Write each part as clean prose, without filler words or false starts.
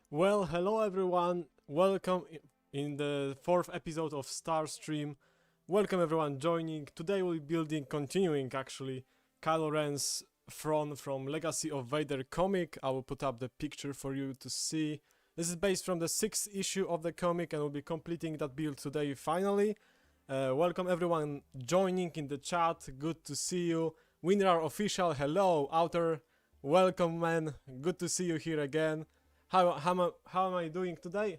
Well, hello everyone. Welcome in the fourth episode of Star Stream. Welcome everyone joining. Today we'll be continuing actually, Kylo Ren's throne from Legacy of Vader comic. I will put up the picture for you to see. This is based from the 6th issue of the comic and we'll be completing that build today finally. Welcome everyone joining in the chat. Good to see you. Winrar official, hello. Outer, welcome man. Good to see you here again. How am I doing today?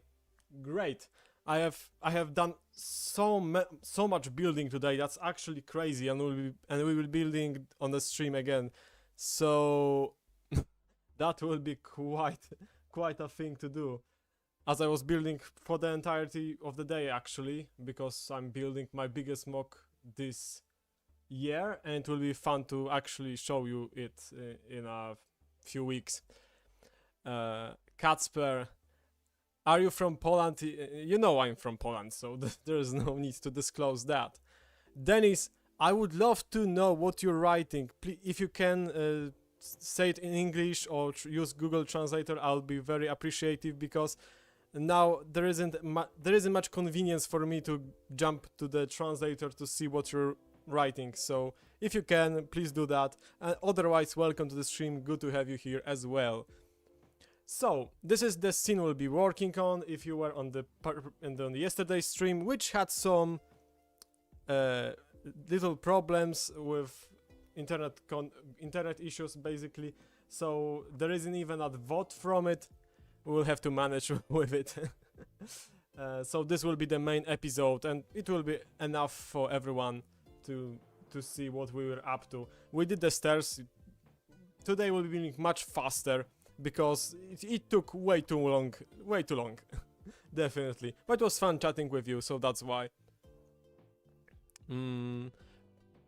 Great. I have done so much building today. That's actually crazy, and we will be building on the stream again. So that will be quite a thing to do. As I was building for the entirety of the day actually, because I'm building my biggest mock this year, and it will be fun to actually show you it in a few weeks. Kacper, are you from Poland? You know I'm from Poland, so there is no need to disclose that. Dennis, I would love to know what you're writing. Please, if you can say it in English or use Google Translator, I'll be very appreciative, because now there isn't much convenience for me to jump to the translator to see what you're writing. So if you can, please do that. Otherwise, welcome to the stream. Good to have you here as well. So, this is the scene we'll be working on. If you were on the yesterday's stream, which had some little problems with internet issues basically, so there isn't even a VOD from it. We'll have to manage with it. So this will be the main episode, and it will be enough for everyone to see what we were up to. We did the stairs. Today we'll be doing much faster, because it took way too long, definitely. But it was fun chatting with you, so that's why.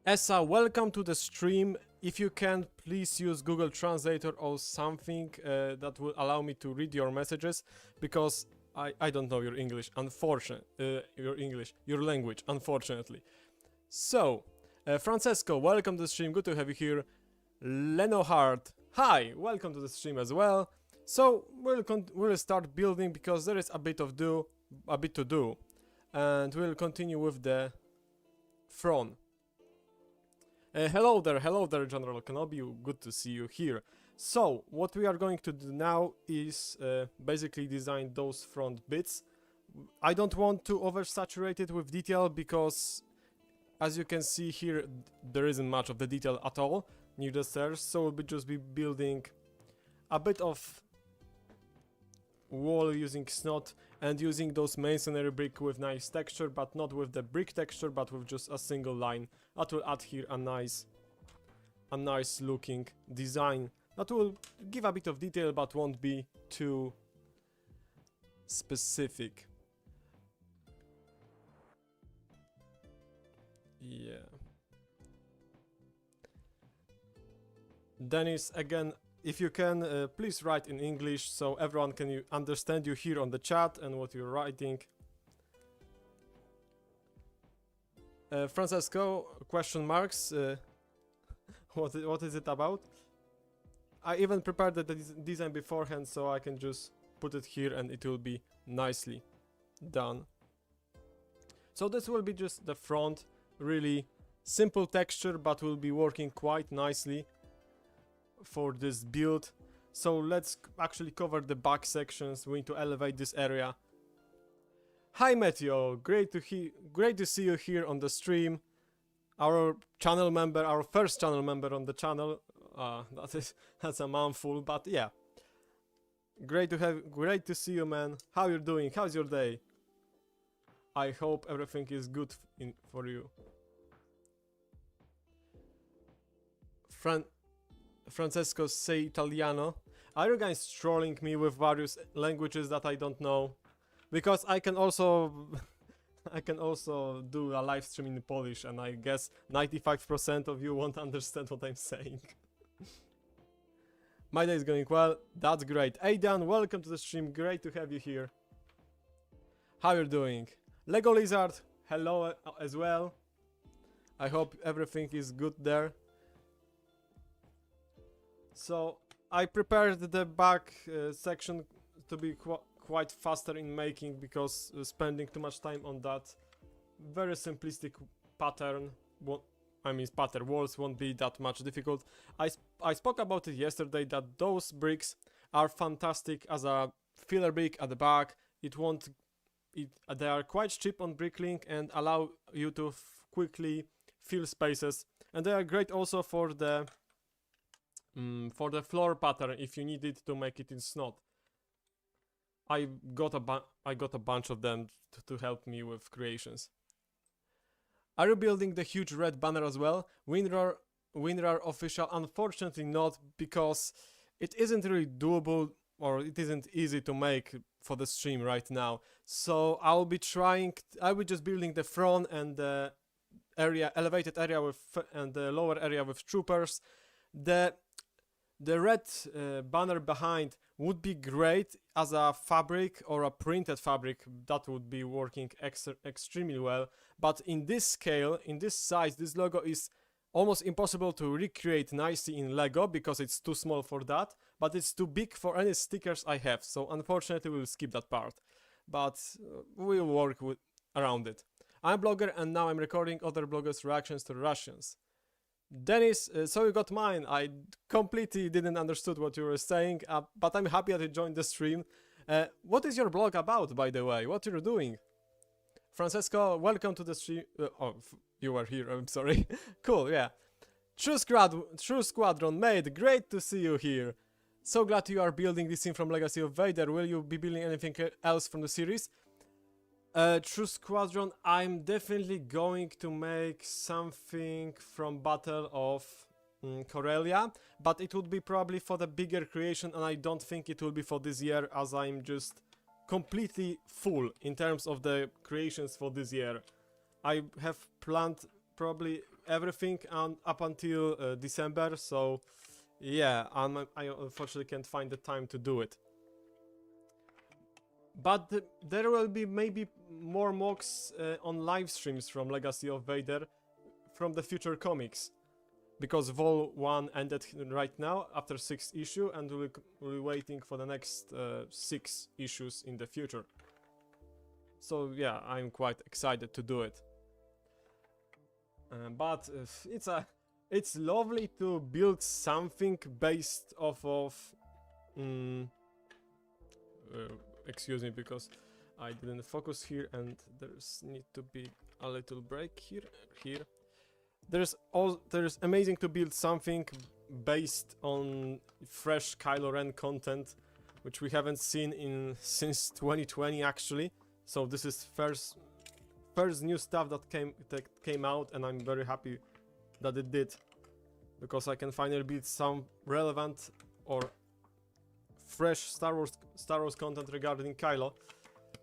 Essa, welcome to the stream. If you can, please use Google Translator or something that will allow me to read your messages, because I don't know your English, your language, unfortunately. So, Francesco, welcome to the stream, good to have you here. Lenohard, hi, welcome to the stream as well. So we'll start building because there is a bit to do, and we'll continue with the front. Hello there, General Kenobi, good to see you here. So what we are going to do now is basically design those front bits. I don't want to oversaturate it with detail because, as you can see here, there isn't much of the detail at all near the stairs, so we'll just be building a bit of wall using snot and using those masonry brick with nice texture, but not with the brick texture, but with just a single line. That will add here a nice looking design. That will give a bit of detail, but won't be too specific. Yeah. Dennis, again, if you can, please write in English so everyone can understand you here on the chat and what you're writing. Francesco, question marks. What is it about? I even prepared the design beforehand, so I can just put it here and it will be nicely done. So this will be just the front, really simple texture, but will be working quite nicely for this build. So let's actually cover the back sections. We need to elevate this area. Hi Meteo, great to see you here on the stream. Our channel member, our first channel member on the channel. That's a mouthful, but yeah. Great to see you, man. How you're doing? How's your day? I hope everything is good for you. Francesco, say Italiano. Are you guys trolling me with various languages that I don't know? Because I can also do a live stream in Polish, and I guess 95% of you won't understand what I'm saying. My day is going well. That's great. Aidan, welcome to the stream. Great to have you here. How you're doing? Lego Lizard, hello as well. I hope everything is good there. So I prepared the back section to be quite faster in making because spending too much time on that very simplistic pattern, pattern walls won't be that much difficult. I spoke about it yesterday that those bricks are fantastic as a filler brick at the back. They are quite cheap on Bricklink and allow you to quickly fill spaces, and they are great also for the floor pattern if you need it to make it in snot. I got a bunch of them to help me with creations. Are you building the huge red banner as well? WinRAR official? Unfortunately not, because it isn't really doable, or it isn't easy to make for the stream right now. So I'll be just building the front and the elevated area and the lower area with troopers. The red banner behind would be great as a fabric or a printed fabric. That would be working extremely well. But in this scale, in this size, this logo is almost impossible to recreate nicely in Lego because it's too small for that. But it's too big for any stickers I have. So unfortunately we'll skip that part. But we'll work around it. I'm a blogger and now I'm recording other bloggers' reactions to Russians. Dennis, so you got mine. I completely didn't understood what you were saying, but I'm happy that you joined the stream. What is your blog about, by the way? What you're doing? Francesco, welcome to the stream. You were here, I'm sorry. Cool, yeah. True Squadron, mate, great to see you here. So glad you are building this scene from Legacy of Vader. Will you be building anything else from the series? True Squadron, I'm definitely going to make something from Battle of Corellia, but it would be probably for the bigger creation, and I don't think it will be for this year, as I'm just completely full in terms of the creations for this year. I have planned probably everything up until December, so yeah, I unfortunately can't find the time to do it. But there will be maybe more mocks on live streams from Legacy of Vader from the future comics. Because Vol 1 ended right now after 6th issue, and we'll be waiting for the next 6 issues in the future. So yeah, I'm quite excited to do it. But it's lovely to build something based off of... excuse me, because I didn't focus here, and there's need to be a little break here. There's amazing to build something based on fresh Kylo Ren content, which we haven't seen since 2020 actually. So this is first new stuff that came out, and I'm very happy that it did, because I can finally build some relevant or fresh Star Wars content regarding Kylo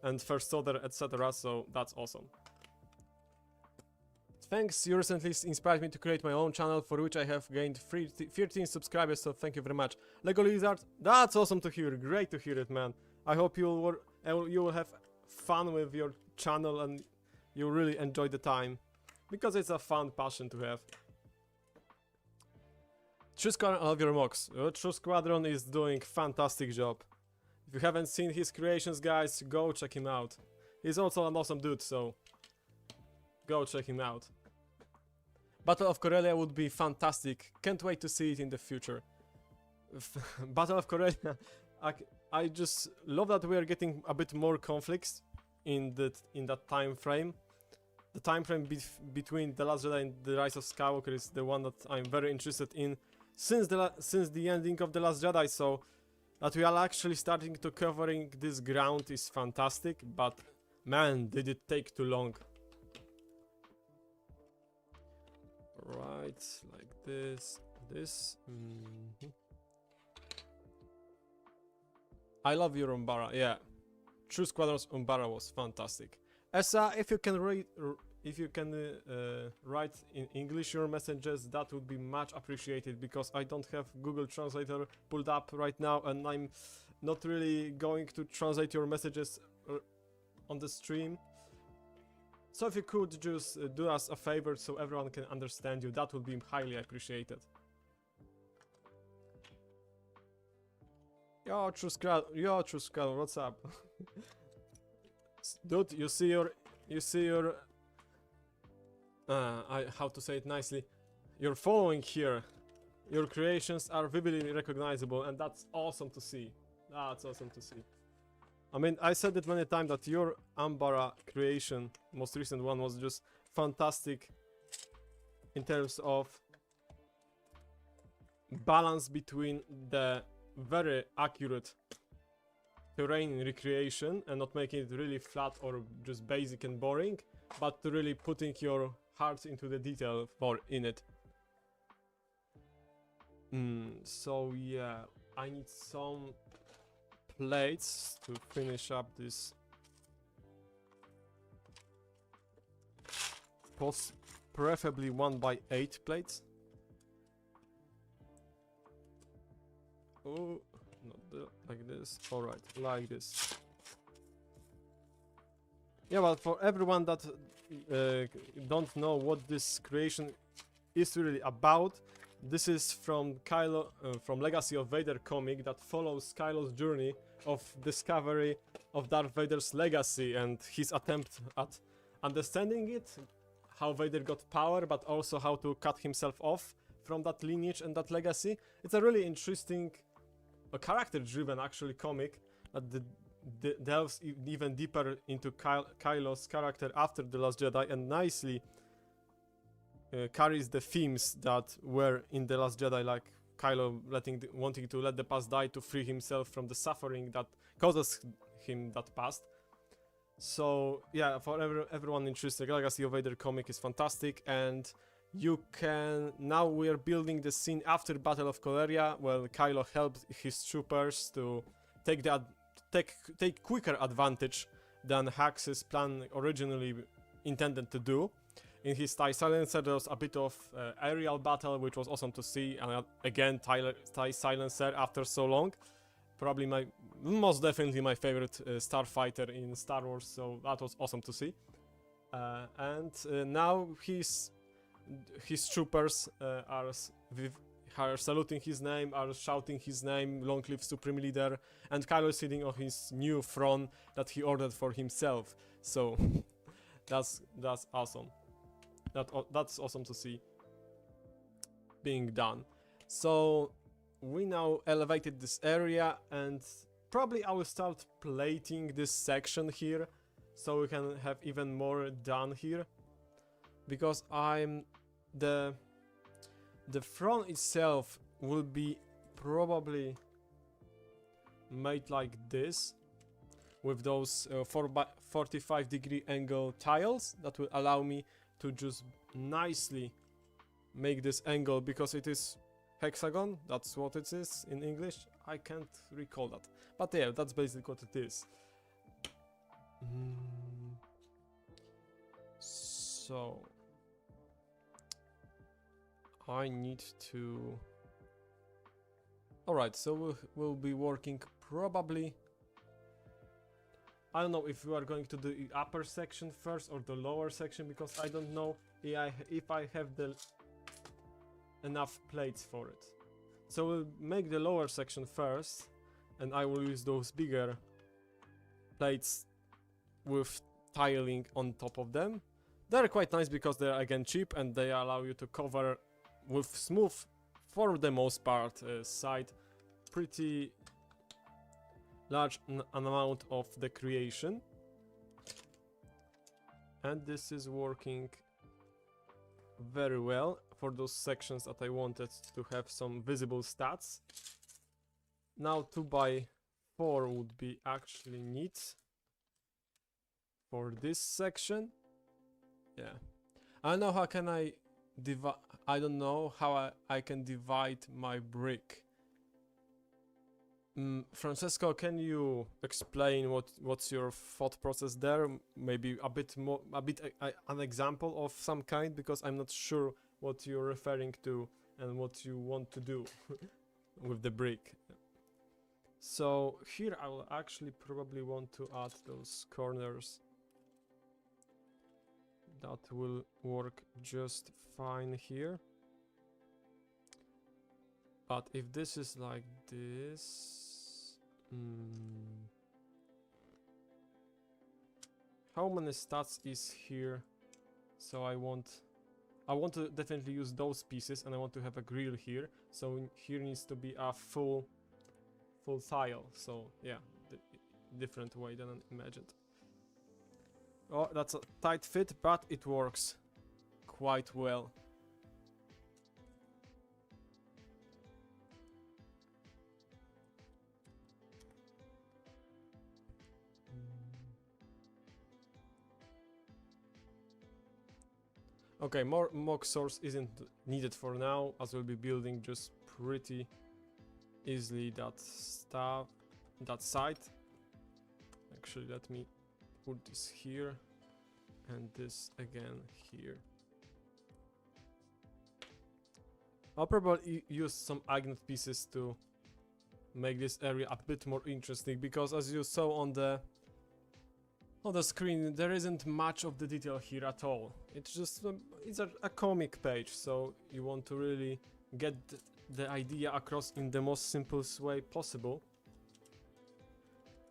and First Order, etc. So that's awesome. Thanks, you recently inspired me to create my own channel, for which I have gained 13 subscribers, so thank you very much. Lego Lizard, that's awesome to hear, great to hear it, man. I hope you will have fun with your channel and you really enjoy the time, because it's a fun passion to have. True Squadron, I love your mocks. True Squadron is doing fantastic job. If you haven't seen his creations, guys, go check him out. He's also an awesome dude, so go check him out. Battle of Corellia would be fantastic. Can't wait to see it in the future. Battle of Corellia, I just love that we are getting a bit more conflicts in that time frame. The time frame between The Last Jedi and The Rise of Skywalker is the one that I'm very interested in since the ending of The Last Jedi. So that we are actually starting to covering this ground is fantastic. But man, did it take too long. Right, like this. I love your Umbara, yeah. True Squadron's Umbara was fantastic. Essa, if you can write in English your messages, that would be much appreciated, because I don't have Google Translator pulled up right now, and I'm not really going to translate your messages on the stream. So if you could just do us a favor so everyone can understand you, that would be highly appreciated. Yo, True Squadron, what's up? Dude, you see your how to say it nicely? Your following here. Your creations are vividly recognizable, and that's awesome to see. That's awesome to see. I mean, I said it many times that your Umbara creation, most recent one, was just fantastic in terms of balance between the very accurate terrain recreation and not making it really flat or just basic and boring, but to really putting your heart into the detail in it. So yeah, I need some plates to finish up this. Preferably 1x8 plates. Oh, not like this. Alright, like this. Yeah, but for everyone that don't know what this creation is really about, this is from Kylo, from Legacy of Vader comic that follows Kylo's journey of discovery of Darth Vader's legacy and his attempt at understanding it, how Vader got power, but also how to cut himself off from that lineage and that legacy. It's a really interesting, character-driven actually comic that delves even deeper into Kylo's character after The Last Jedi and nicely carries the themes that were in The Last Jedi, like Kylo wanting to let the past die to free himself from the suffering that causes him that past. So yeah, for everyone interested, Legacy of Vader comic is fantastic, and you can now we are building the scene after Battle of Corellia, where Kylo helped his troopers to take quicker advantage than Hax's plan originally intended to do. In his TIE Silencer, there was a bit of aerial battle, which was awesome to see. And again, TIE Silencer after so long. Probably most definitely my favorite starfighter in Star Wars, so that was awesome to see. And now he's his troopers are saluting his name, are shouting his name, Long Live Supreme Leader, and Kylo is sitting on his new throne that he ordered for himself. So that's awesome. That's awesome to see being done. So we now elevated this area, and probably I will start plating this section here, so we can have even more done here, because the throne itself will be probably made like this, with those 45-degree angle tiles that will allow me to just nicely make this angle, because it is hexagon, that's what it is in English. I can't recall that, but yeah, that's basically what it is. So I need to... Alright, so we'll be working probably... I don't know if we are going to do the upper section first or the lower section, because I don't know if I have enough plates for it. So we'll make the lower section first, and I will use those bigger plates with tiling on top of them. They're quite nice because they're again cheap, and they allow you to cover with smooth, for the most part, side pretty large an amount of the creation. And this is working very well for those sections that I wanted to have some visible stats. Now 2x4 would be actually neat for this section. Yeah, I don't know how can I divide. I don't know how I can divide my brick. Francesco, can you explain what's your thought process there? Maybe a bit more, an example of some kind, because I'm not sure what you're referring to and what you want to do with the brick. So here I will actually probably want to add those corners. That will work just fine here. But if this is like this... How many stats is here? So I want to definitely use those pieces, and I want to have a grill here. So here needs to be a full tile. So yeah, different way than I imagined. Oh, that's a tight fit, but it works quite well. Okay, more mock source isn't needed for now, as we'll be building just pretty easily that side. Actually, let me put this here and this again here. I'll probably use some agnet pieces to make this area a bit more interesting, because as you saw on the screen, there isn't much of the detail here at all. It's just it's a comic page, so you want to really get the idea across in the most simplest way possible.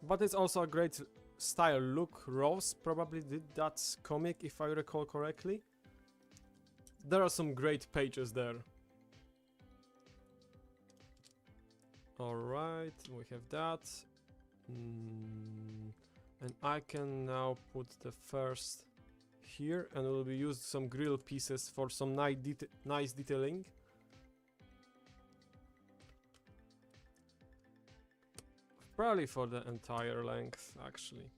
But it's also a great style. Look, Rose probably did that comic, if I recall correctly. There are some great pages there. Alright, we have that. And I can now put the first here, and we'll be used some grill pieces for some nice detailing. Probably for the entire length, actually.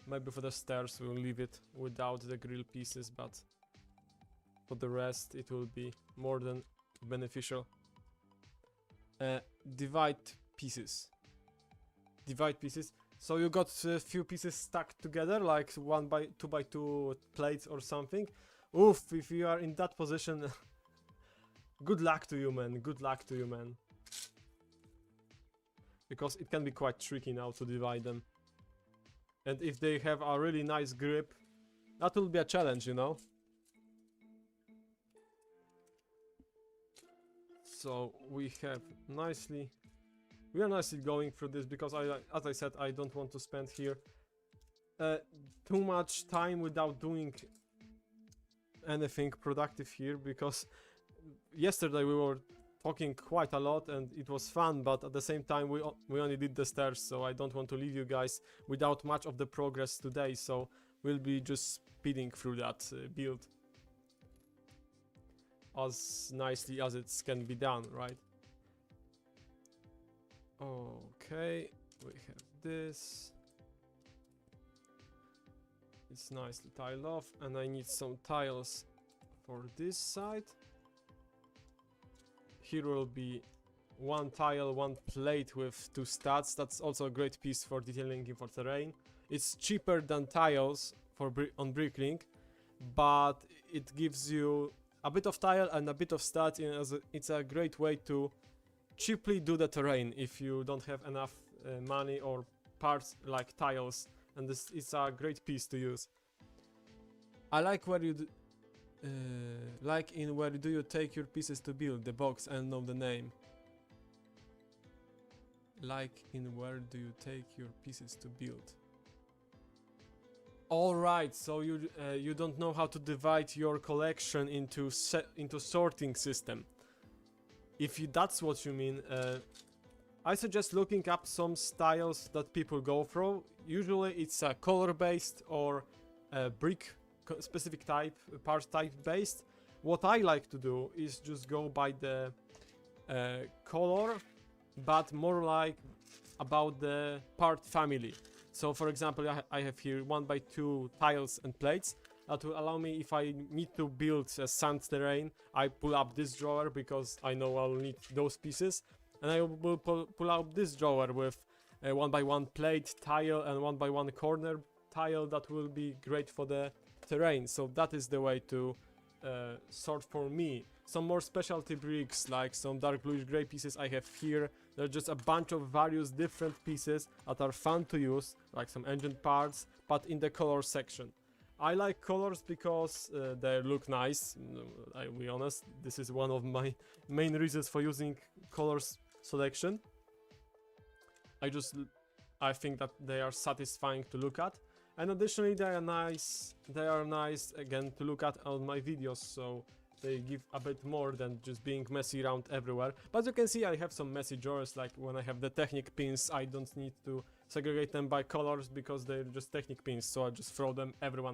Maybe for the stairs we'll leave it without the grill pieces, but for the rest it will be more than beneficial. Divide pieces. So you got a few pieces stuck together, like 2x2 plates or something. Oof, if you are in that position, good luck to you, man. Good luck to you, man. Because it can be quite tricky now to divide them. And if they have a really nice grip, that will be a challenge, you know? So we are nicely going through this because as I said, I don't want to spend here too much time without doing anything productive here, because yesterday we were talking quite a lot and it was fun, but at the same time we only did the stairs, so I don't want to leave you guys without much of the progress today, so we'll be just speeding through that build as nicely as it can be done, right? Okay, we have this. It's nicely tiled off, and I need some tiles for this side. Here will be one tile, one plate with 2 studs. That's also a great piece for detailing for terrain. It's cheaper than tiles on Bricklink, but it gives you a bit of tile and a bit of stud. It's a great way to cheaply do the terrain if you don't have enough money or parts like tiles, and this is a great piece to use. I like where you where do you take your pieces to build the box and know the name. Like in where do you take your pieces to build. Alright, so you don't know how to divide your collection into sorting system. If that's what you mean, I suggest looking up some styles that people go through. Usually it's a color based or a brick specific type, part type based. What I like to do is just go by the color, but more like about the part family. So for example, I have here 1x2 tiles and plates that will allow me, if I need to build a sand terrain, I pull up this drawer because I know I'll need those pieces, and I will pull out this drawer with a 1x1 plate tile and 1x1 corner tile that will be great for the terrain. So that is the way to sort for me. Some more specialty bricks, like some dark bluish gray pieces I have here. There's just a bunch of various different pieces that are fun to use, like some engine parts, but in the color section. I like colors because they look nice. I'll be honest, this is one of my main reasons for using colors selection. I think that they are satisfying to look at, and additionally they are nice again to look at on my videos, so they give a bit more than just being messy around everywhere. But you can see I have some messy drawers, like when I have the Technic pins, I don't need to segregate them by colors because they're just Technic pins, so I just throw them every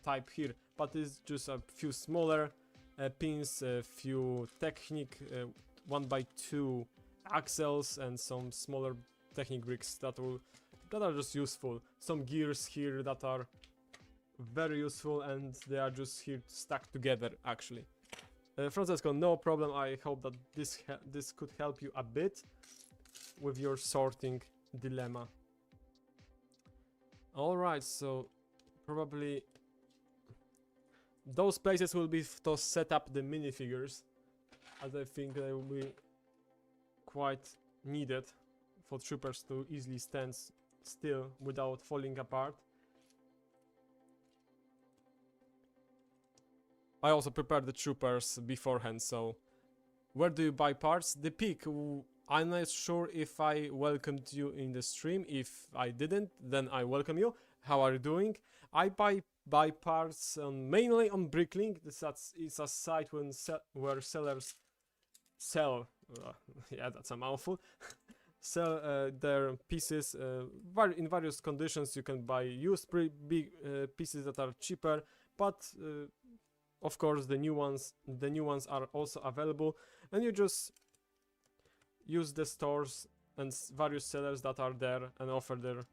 type here. But it's just a few smaller pins, a few Technic 1x2 axles, and some smaller Technic bricks that are just useful. Some gears here that are very useful, and they are just here stuck together actually. Francesco, no problem. I hope that this could help you a bit with your sorting dilemma. Alright, so probably those places will be to set up the minifigures, as I think they will be quite needed for troopers to easily stand still without falling apart. I also prepared the troopers beforehand, so where do you buy parts? The Peak. I'm not sure if I welcomed you in the stream. If I didn't, then I welcome you. How are you doing? I buy parts mainly on Bricklink. It's a site where sellers sell. Yeah, that's a mouthful. Sell their pieces in various conditions. You can buy used big pieces that are cheaper, but of course the new ones are also available, and you just use the stores and various sellers that are there and offer their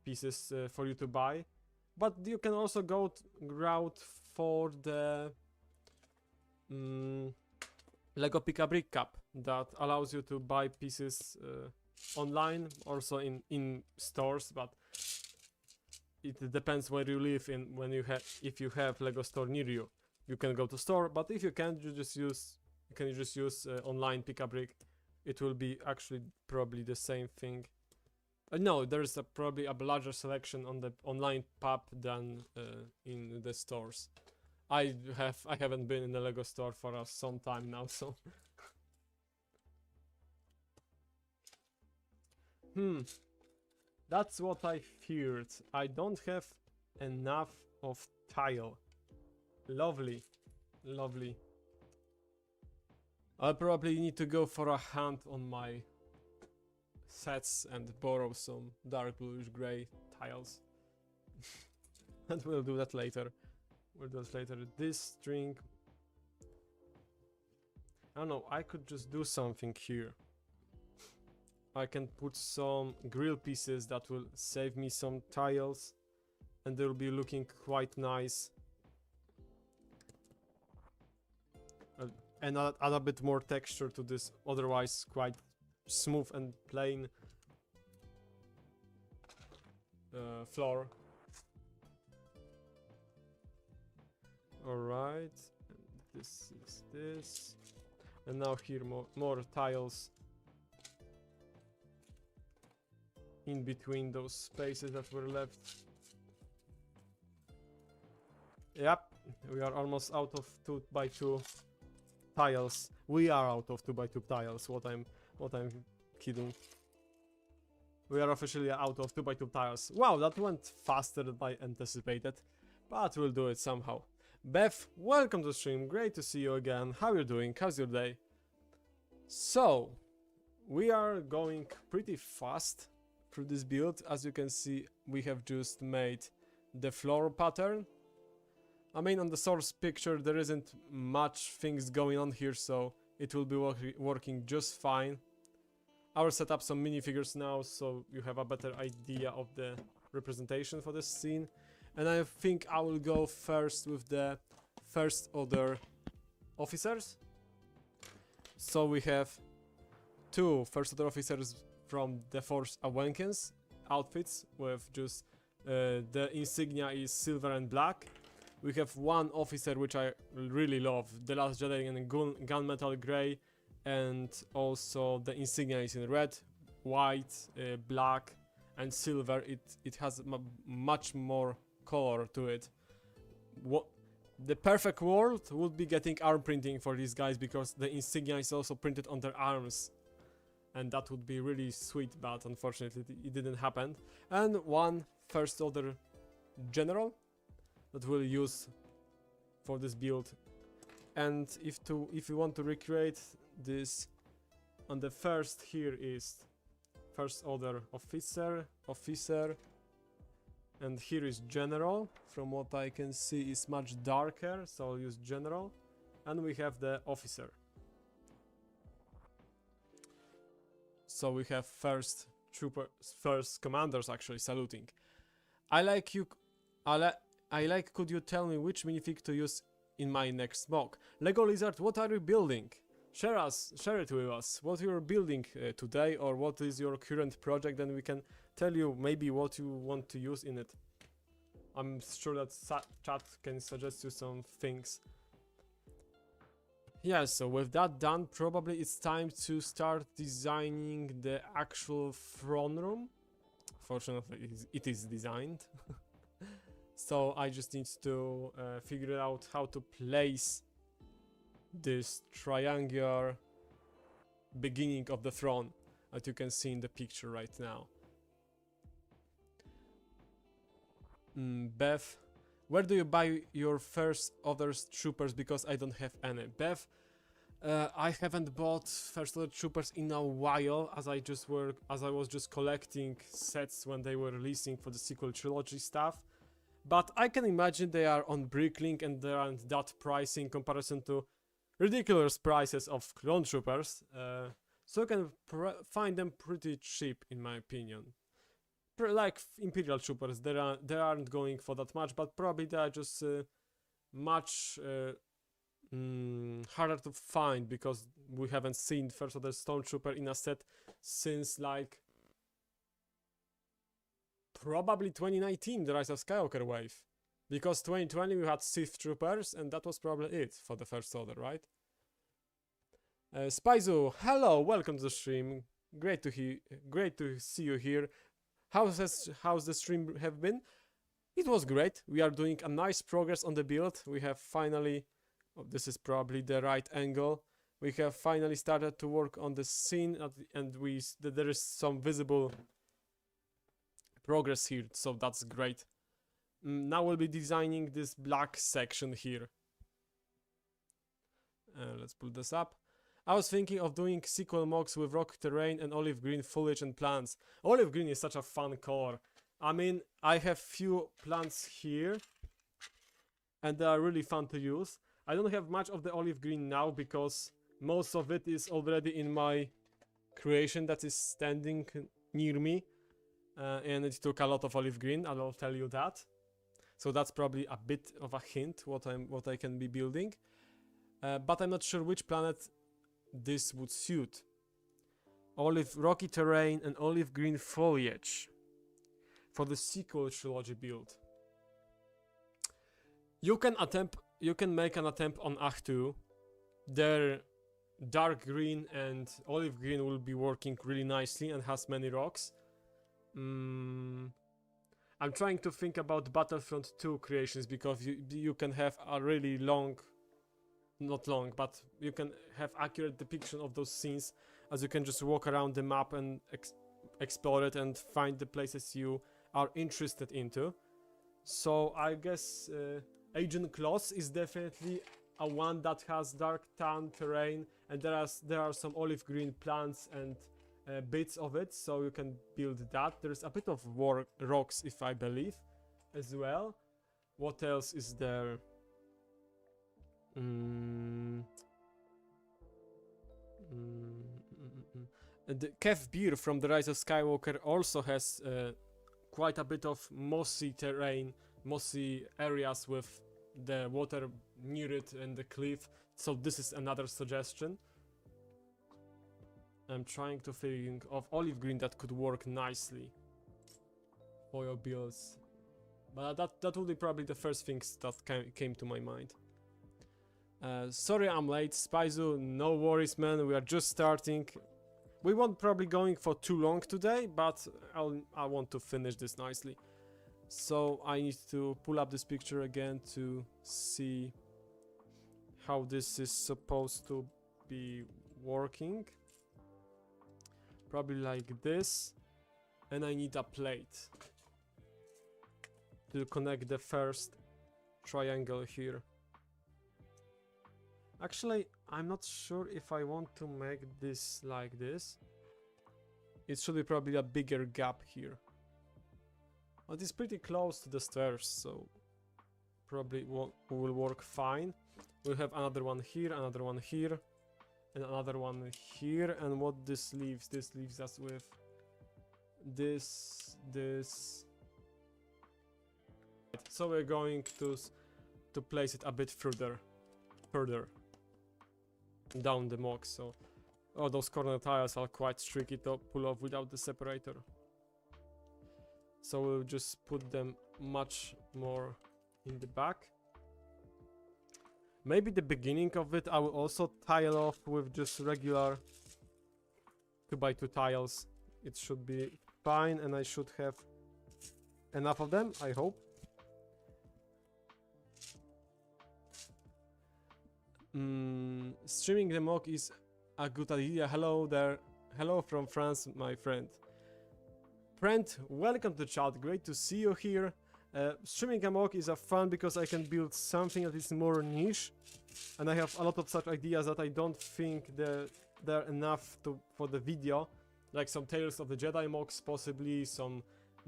pieces for you to buy. But you can also go route for the Lego Pick-a-Brick Cup that allows you to buy pieces online, also in stores, but it depends where you live. If you have Lego store near you, you can go to store, but if you can't, you can just use online Pick-a-Brick. It will be actually probably the same thing. No, there's probably a larger selection on the online pub than in the stores. I haven't been in the Lego store for some time now, so. That's what I feared. I don't have enough of tile. Lovely, lovely. I'll probably need to go for a hunt on my sets and borrow some dark bluish gray tiles. And we'll do that later. This string... I don't know, I could just do something here. I can put some grill pieces that will save me some tiles. And they'll be looking quite nice. And add a bit more texture to this otherwise quite smooth and plain floor. Alright, this is this. And now here more tiles in between those spaces that were left. Yep, we are almost out of 2x2 tiles. We are out of 2x2 tiles. What I'm kidding. We are officially out of 2x2 tiles. Wow, that went faster than I anticipated, but we'll do it somehow. Beth, welcome to the stream. Great to see you again. How you doing? How's your day? So, we are going pretty fast through this build. As you can see, we have just made the floor pattern. I mean, on the source picture there isn't much things going on here, so it will be working just fine. I will set up some minifigures now, so you have a better idea of the representation for this scene. And I think I will go first with the first order officers. So we have two first order officers from the Force Awakens outfits with just the insignia is silver and black. We have one officer which I really love, the Last Jedi in gunmetal gray, and also the insignia is in red, white, black and silver. It has much more color to it. The perfect world would be getting arm printing for these guys, because the insignia is also printed on their arms, and that would be really sweet, but unfortunately it didn't happen. And one first order general that we'll use for this build. And if you want to recreate this, on the first here is first order officer, and here is general. From what I can see is much darker, so I'll use general. And we have the officer. So we have first commanders actually saluting. Could you tell me which minifig to use in my next mock? Lego Lizard, what are you building? Share it with us. What you're building today, or what is your current project, and we can tell you maybe what you want to use in it. I'm sure that chat can suggest you some things. Yeah, so with that done, probably it's time to start designing the actual throne room. Fortunately, it is designed. So I just need to figure out how to place this triangular beginning of the throne that you can see in the picture right now. Beth, where do you buy your first other troopers, because I don't have any? Beth, I haven't bought first order troopers in a while, as I was just collecting sets when they were releasing for the sequel trilogy stuff. But I can imagine they are on Bricklink and they aren't that pricey in comparison to ridiculous prices of clone troopers. So you can find them pretty cheap, in my opinion. Like Imperial troopers, they aren't going for that much, but probably they are just much harder to find, because we haven't seen first order stormtrooper in a set since like probably 2019, the Rise of Skywalker wave, because 2020 we had Sith troopers, and that was probably it for the first order, right? Spyzu, hello, welcome to the stream. Great to see you here. How's the stream have been? it was great. We are doing a nice progress on the build. We have finally, oh, this is probably the right angle. We have finally started to work on the scene, and there is some visible progress here, so that's great. Now we'll be designing this black section here. Let's pull this up. I was thinking of doing sequel mocks with rock terrain and olive green foliage and plants. Olive green is such a fun color. I mean, I have few plants here, and they are really fun to use. I don't have much of the olive green now because most of it is already in my creation that is standing near me, and it took a lot of olive green. I'll tell you that. So that's probably a bit of a hint what I can be building, but I'm not sure which planet this would suit. Olive rocky terrain and olive green foliage for the sequel trilogy build. You can make an attempt on Achtu. Their dark green and olive green will be working really nicely and has many rocks. I'm trying to think about Battlefront 2 creations, because you can have a really long, not long, but you can have accurate depiction of those scenes, as you can just walk around the map and explore it and find the places you are interested into. So I guess Agent Kloss is definitely a one that has dark tan terrain, and there are some olive green plants and bits of it, so you can build that. There's a bit of rocks, if I believe, as well. What else is there? The Kev Beer from The Rise of Skywalker also has quite a bit of mossy terrain, mossy areas with the water near it and the cliff, so this is another suggestion. I'm trying to think of olive green that could work nicely for your builds, but that will be probably the first things that came to my mind. Sorry I'm late, Spyzu, no worries man, we are just starting. We won't probably going for too long today, but I want to finish this nicely. So I need to pull up this picture again to see how this is supposed to be working. Probably like this, and I need a plate to connect the first triangle here. Actually, I'm not sure if I want to make this like this. It should be probably a bigger gap here. But it's pretty close to the stairs, so probably will work fine. We'll have another one here, and another one here. And what this leaves us with this. So we're going to place it a bit further down the mock. So those corner tiles are quite tricky to pull off without the separator. So we'll just put them much more in the back. Maybe the beginning of it I will also tile off with just regular 2x2 tiles. It should be fine, and I should have enough of them, I hope. Streaming the mock is a good idea. Hello there. Hello from France, my friend. Friend, welcome to the chat. Great to see you here. Streaming a mock is a fun because I can build something that is more niche, and I have a lot of such ideas that I don't think they're enough for the video, like some Tales of the Jedi mocks, possibly some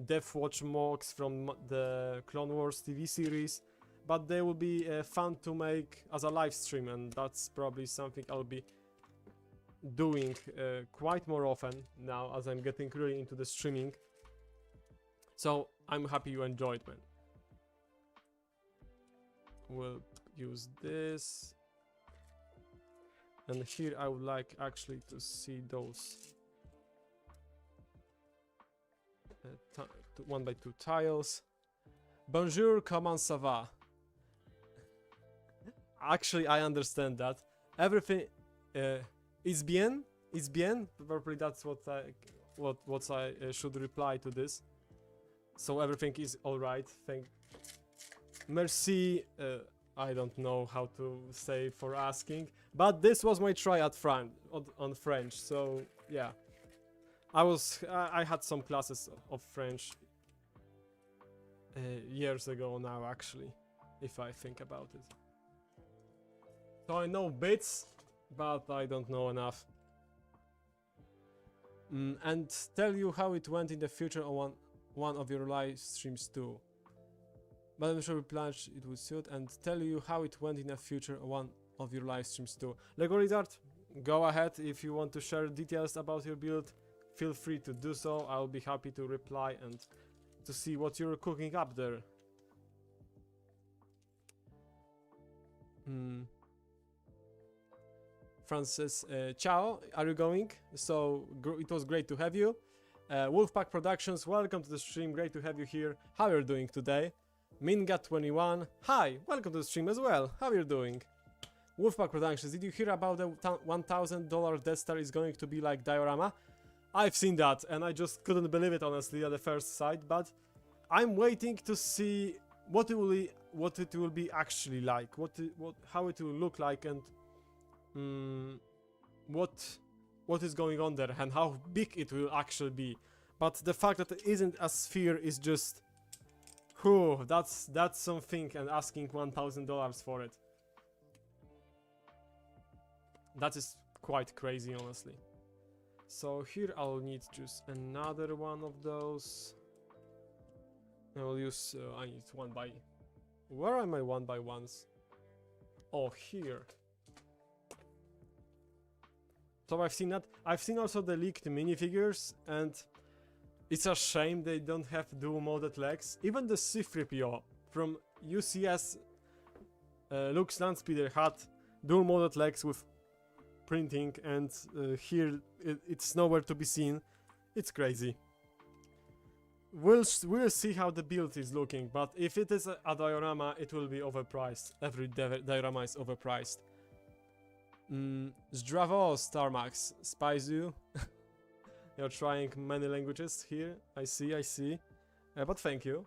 Death Watch mocks from the Clone Wars TV series, but they will be fun to make as a live stream, and that's probably something I'll be doing quite more often now as I'm getting really into the streaming. So I'm happy you enjoyed, man. We'll use this. And here I would like actually to see those 1x2 tiles. Bonjour, comment ça va? Actually, I understand that. Everything is bien. Is bien. Probably that's what I should reply to this. So everything is all right. merci, I don't know how to say for asking, but this was my try at on French, so yeah. I had some classes of French years ago now, actually, if I think about it. So I know bits, but I don't know enough. And tell you how it went in the future on one of your live streams too. But I'm sure we planned it would suit, and tell you how it went in the future on one of your live streams too. Lego Lizard, go ahead if you want to share details about your build. Feel free to do so. I'll be happy to reply and to see what you're cooking up there. Francis, ciao, are you going? So, it was great to have you. Wolfpack Productions, welcome to the stream, great to have you here. How are you doing today? Minga21, hi, welcome to the stream as well. How are you doing? Wolfpack Productions, did you hear about the $1,000 Death Star is going to be like diorama? I've seen that and I just couldn't believe it honestly at the first sight, but I'm waiting to see what it will be actually like, how it will look like, and what is going on there and how big it will actually be. But the fact that it isn't a sphere is just, whew, that's something, and asking $1,000 for it. That is quite crazy, honestly. So here I'll need just another one of those. I will use, I need one by... Where are my 1x1s? Oh, here. So I've seen that. I've seen also the leaked minifigures, and it's a shame they don't have dual molded legs. Even the C-3PO from UCS Luke's Landspeeder had dual molded legs with printing, and here it's nowhere to be seen. It's crazy. We'll see how the build is looking, but if it is a diorama, it will be overpriced. Every diorama is overpriced. Zdravo, Starmax, Spaizu. You're trying many languages here. I see. But thank you.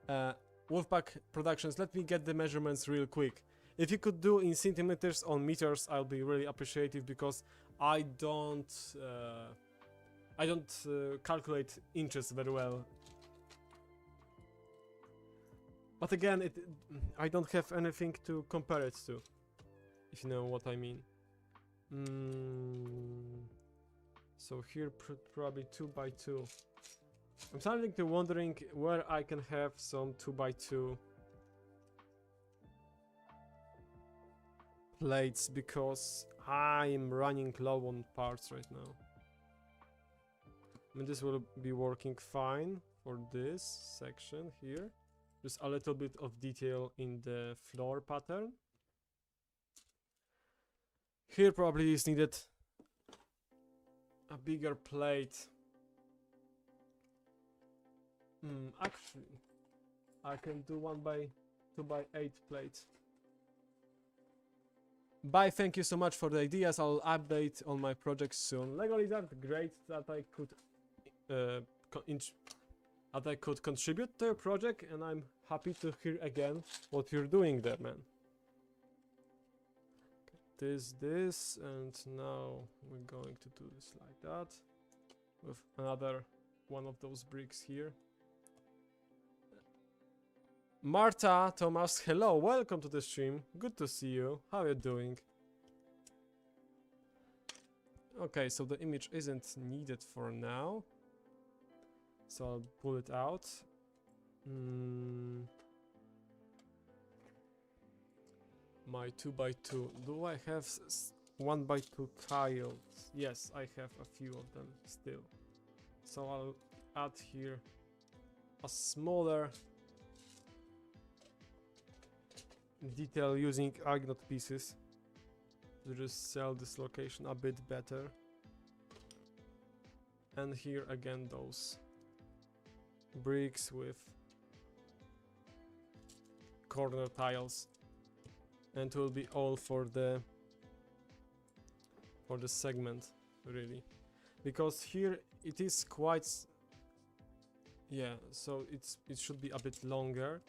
Wolfpack Productions, let me get the measurements real quick. If you could do in centimeters on meters, I'll be really appreciative, because I don't calculate inches very well. But again, I don't have anything to compare it to, if you know what I mean. So here probably 2x2. I'm starting to wondering where I can have some 2x2 plates, because I'm running low on parts right now. I mean, this will be working fine for this section here. Just a little bit of detail in the floor pattern. Here probably is needed a bigger plate. Actually, I can do 2x8 plate. Bye, thank you so much for the ideas. I'll update on my project soon. Lego Lizard, great that I could contribute to your project, and I'm happy to hear again what you're doing there, man. This, and now we're going to do this like that, with another one of those bricks here. Marta, Thomas, hello, welcome to the stream. Good to see you. How are you doing? Okay, so the image isn't needed for now, so I'll pull it out. My 2x2. Do I have 1x2 tiles? Yes, I have a few of them still. So I'll add here a smaller detail using Agnot pieces to just sell this location a bit better. And here again those bricks with corner tiles, and it will be all for the segment, really, because here it is quite, yeah, so it should be a bit longer,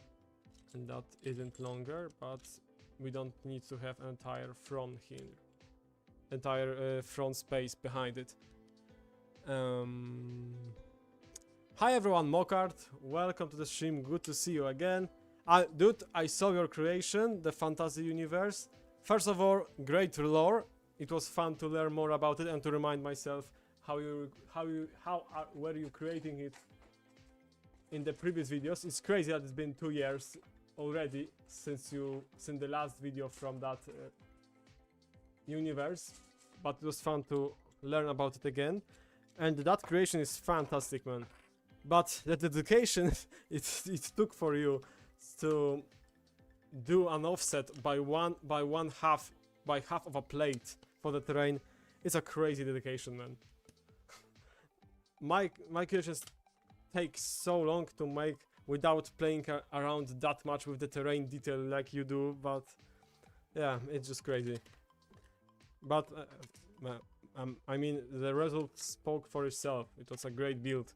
and that isn't longer, but we don't need to have entire front here, entire front space behind it. Hi everyone, Mokart, welcome to the stream, good to see you again. Dude, I saw your creation, the fantasy universe. First of all, great lore. It was fun to learn more about it and to remind myself were you creating it in the previous videos. It's crazy that it's been 2 years already since the last video from that universe, but it was fun to learn about it again. And that creation is fantastic, man. But the dedication it took for you to do an offset by half of a plate for the terrain, it's a crazy dedication, man. My creations take so long to make without playing around that much with the terrain detail like you do, but yeah, it's just crazy. But I mean, the result spoke for itself. It was a great build.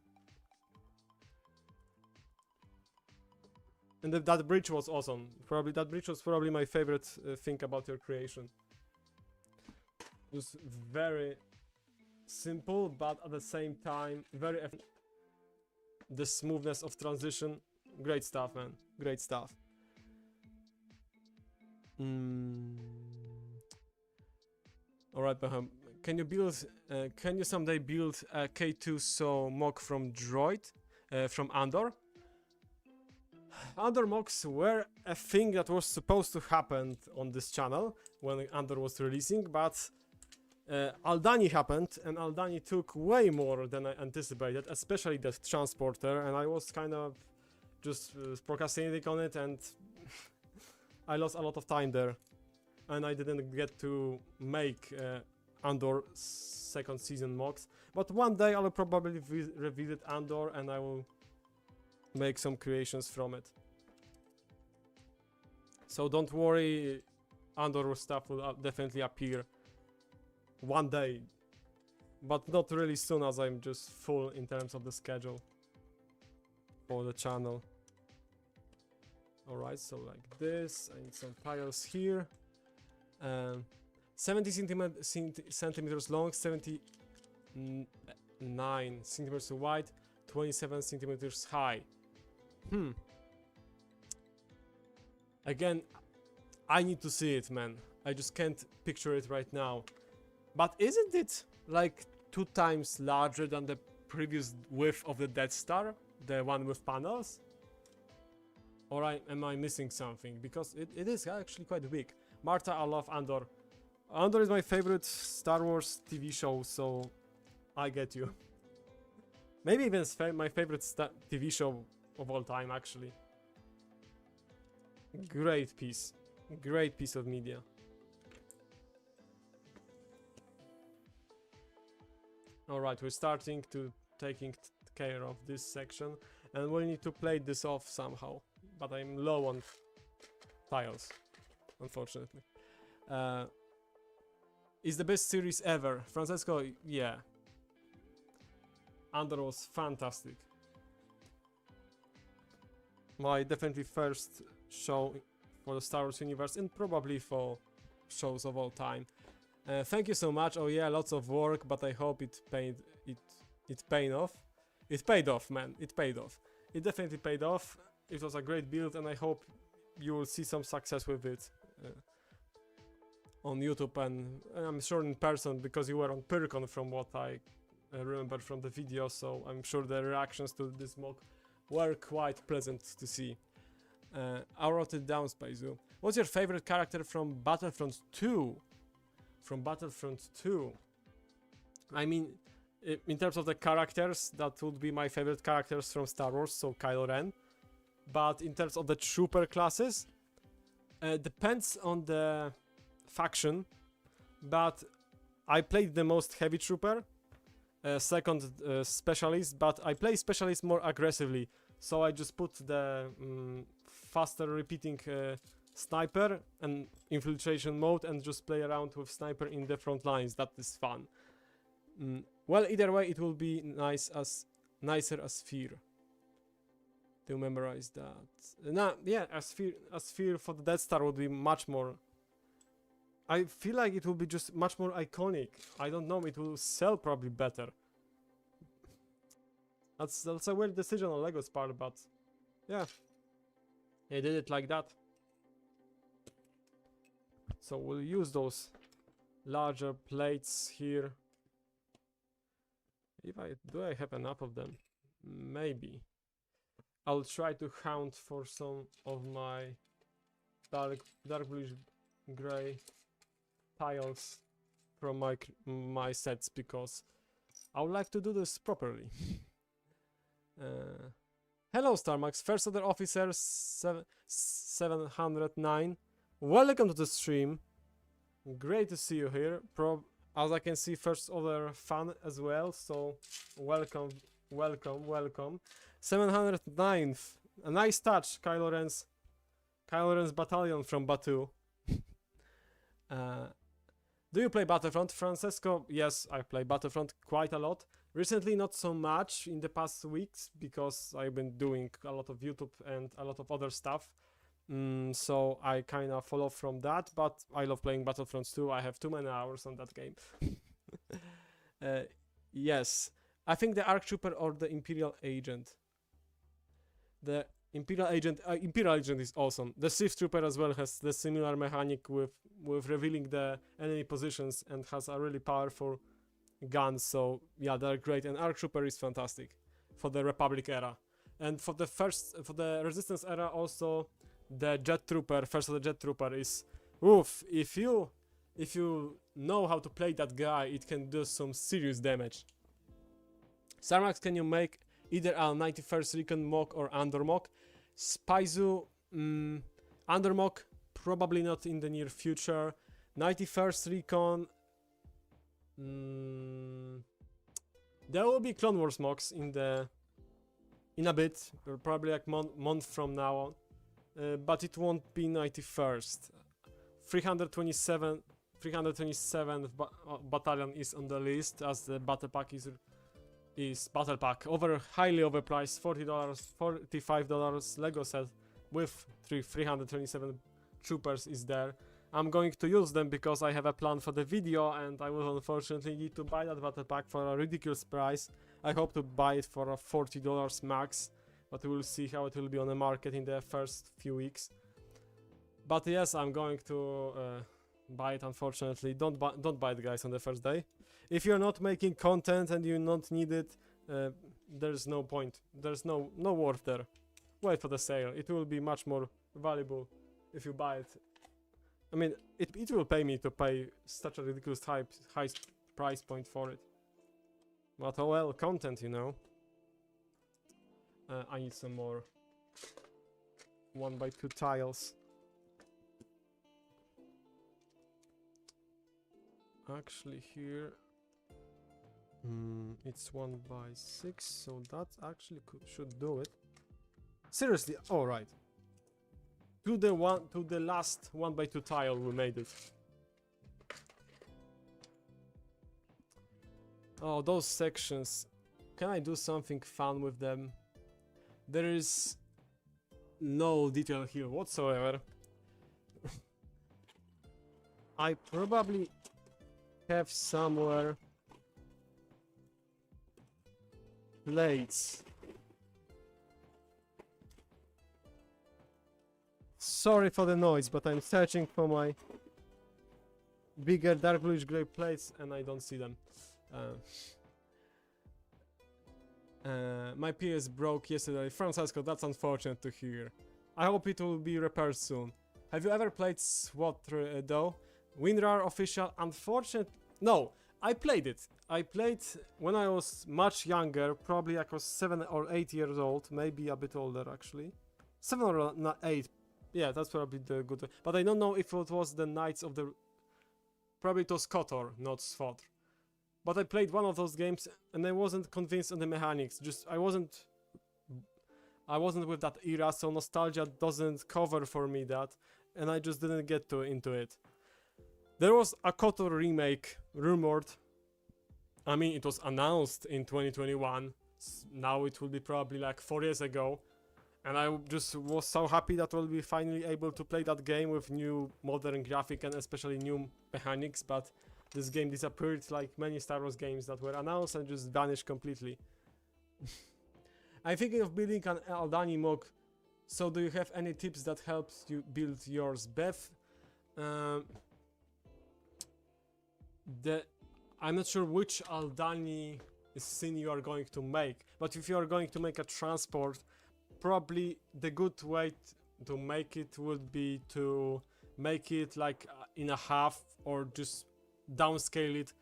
And that bridge was awesome. That bridge was probably my favorite thing about your creation. It was very simple, but at the same time very the smoothness of transition. Great stuff, man. Great stuff. Alright, Baham. Can you someday build a K2 so mock from Droid, from Andor? Andor mocks were a thing that was supposed to happen on this channel when Andor was releasing, but Aldani happened, and Aldani took way more than I anticipated, especially that transporter, and I was kind of just procrastinating on it, and I lost a lot of time there, and I didn't get to make Andor second season mocks. But one day I'll probably revisit Andor, and I will make some creations from it. So don't worry, Andor stuff will definitely appear one day, but not really soon, as I'm just full in terms of the schedule for the channel. Alright, so like this, I need some tiles here. 70 centimeters long, 79 centimeters wide, 27 centimeters high. Again, I need to see it, man. I just can't picture it right now. But isn't it like 2 times larger than the previous width of the Death Star? The one with panels? Or am I missing something? Because it is actually quite big. Marta, I love Andor. Andor is my favorite Star Wars TV show, so I get you. Maybe even my favorite TV show of all time, actually. Great piece of media. Alright, we're starting to taking care of this section, and we'll need to plate this off somehow, but I'm low on tiles, unfortunately. Is the best series ever. Francesco, yeah. Andor was fantastic. My definitely first show for the Star Wars universe, and probably for shows of all time. Thank you so much. Oh yeah, lots of work, but I hope it paid off. It paid off, man. It paid off. It definitely paid off. It was a great build, and I hope you will see some success with it on YouTube, and I'm sure in person, because you were on Pyrcon from what I remember from the video, so I'm sure the reactions to this mock were quite pleasant to see. I wrote it down, Spaizu. What's your favorite character from Battlefront 2? From Battlefront 2? I mean, in terms of the characters, that would be my favorite characters from Star Wars, so Kylo Ren. But in terms of the trooper classes, depends on the faction, but I played the most heavy trooper, second specialist, but I play specialist more aggressively, so I just put the faster repeating sniper and infiltration mode and just play around with sniper in the front lines. That is fun. Well, either way, it will be nicer as Fear. to memorize that. Nah, yeah, a sphere for the Death Star would be much more. I feel like it will be just much more iconic. I don't know, it will sell probably better. That's a weird decision on Lego's part, but yeah, they did it like that. So we'll use those larger plates here. Do I have enough of them? Maybe. I'll try to hunt for some of my dark bluish gray tiles from my sets, because I would like to do this properly. Hello Starmax, First Order Officer 709. Welcome to the stream. Great to see you here. As I can see, First Order fan as well, so welcome. 709th. A nice touch, Kylo Ren's battalion from Batuu. Do you play Battlefront, Francesco? Yes, I play Battlefront quite a lot. Recently, not so much in the past weeks, because I've been doing a lot of YouTube and a lot of other stuff. So I kind of follow from that, but I love playing Battlefront 2. I have too many hours on that game. Yes, I think the ARC Trooper or the Imperial Agent. The Imperial Agent is awesome. The Sith Trooper as well has the similar mechanic with revealing the enemy positions and has a really powerful gun. So yeah, they're great. And ARC Trooper is fantastic for the Republic era, and for the Resistance era also. The Jet Trooper, First of the Jet Trooper is oof. If you know how to play that guy, it can do some serious damage. Sarmax, can you make either a 91st Recon mock or Andor mock? Spaizu, Andor mock, probably not in the near future. 91st Recon, there will be Clone Wars mocks in a bit, probably like month from now on. But it won't be 91st. 327th battalion is on the list, as the battle pack is battle pack highly overpriced, $45 Lego set with 327 troopers is there. I'm going to use them because I have a plan for the video, and I will unfortunately need to buy that battle pack for a ridiculous price. I hope to buy it for a $40 max. But we'll see how it will be on the market in the first few weeks. But yes, I'm going to buy it, unfortunately. Don't buy it, guys, on the first day. If you're not making content and you don't need it, there's no point. There's no worth there. Wait for the sale. It will be much more valuable if you buy it. I mean, it will pay me to pay such a ridiculous high price point for it. But oh well, content, you know. I need some more 1x2 tiles. Actually here it's 1x6, so that actually should do it. Seriously, alright. To the last 1x2 tile we made it. Oh, those sections. Can I do something fun with them? There is no detail here whatsoever. I probably have somewhere plates. Sorry for the noise, but I'm searching for my bigger dark bluish gray plates and I don't see them. My PS broke yesterday. Francesco, that's unfortunate to hear. I hope it will be repaired soon. Have you ever played SWAT though? WinRAR official? Unfortunate. No, I played it. I played when I was much younger. Probably I was 7 or 8 years old. Maybe a bit older actually. 7 or 8. Yeah, that's probably the good. But I don't know if it was the Knights of the. Probably it was KOTOR, not SWAT. But I played one of those games and I wasn't convinced on the mechanics. Just I wasn't with that era, so nostalgia doesn't cover for me that, and I just didn't get into it. There was a KOTOR remake rumored. I mean, it was announced in 2021. Now it will be probably like 4 years ago, And I just was so happy that we'll be finally able to play that game with new modern graphic and especially new mechanics, but this game disappeared like many Star Wars games that were announced and just vanished completely. I'm thinking of building an Aldani MOG, so do you have any tips that helps you build yours, Beth? I'm not sure which Aldani scene you are going to make, but if you are going to make a transport, probably the good way to make it would be to make it like in a half or just downscale it.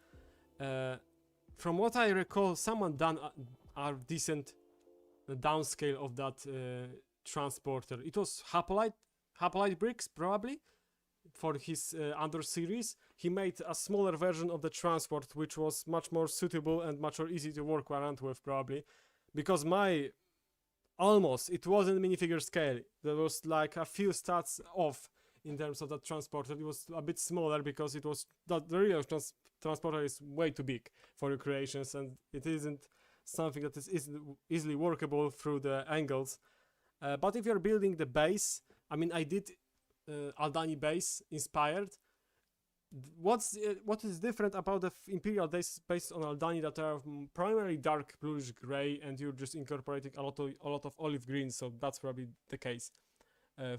From what I recall, someone done a decent downscale of that transporter. It was Hapolite Bricks, probably, for his Andor series. He made a smaller version of the transport, which was much more suitable and much more easy to work around with, probably, because it wasn't minifigure scale. There was like a few stats off in terms of that transporter. It was a bit smaller because it was the real transporter is way too big for your creations, and it isn't something that is easily workable through the angles. But if you're building the base, I mean, I did Aldani base inspired. What is different about the Imperial base based on Aldani that are primarily dark bluish gray, and you're just incorporating a lot of olive green, so that's probably the case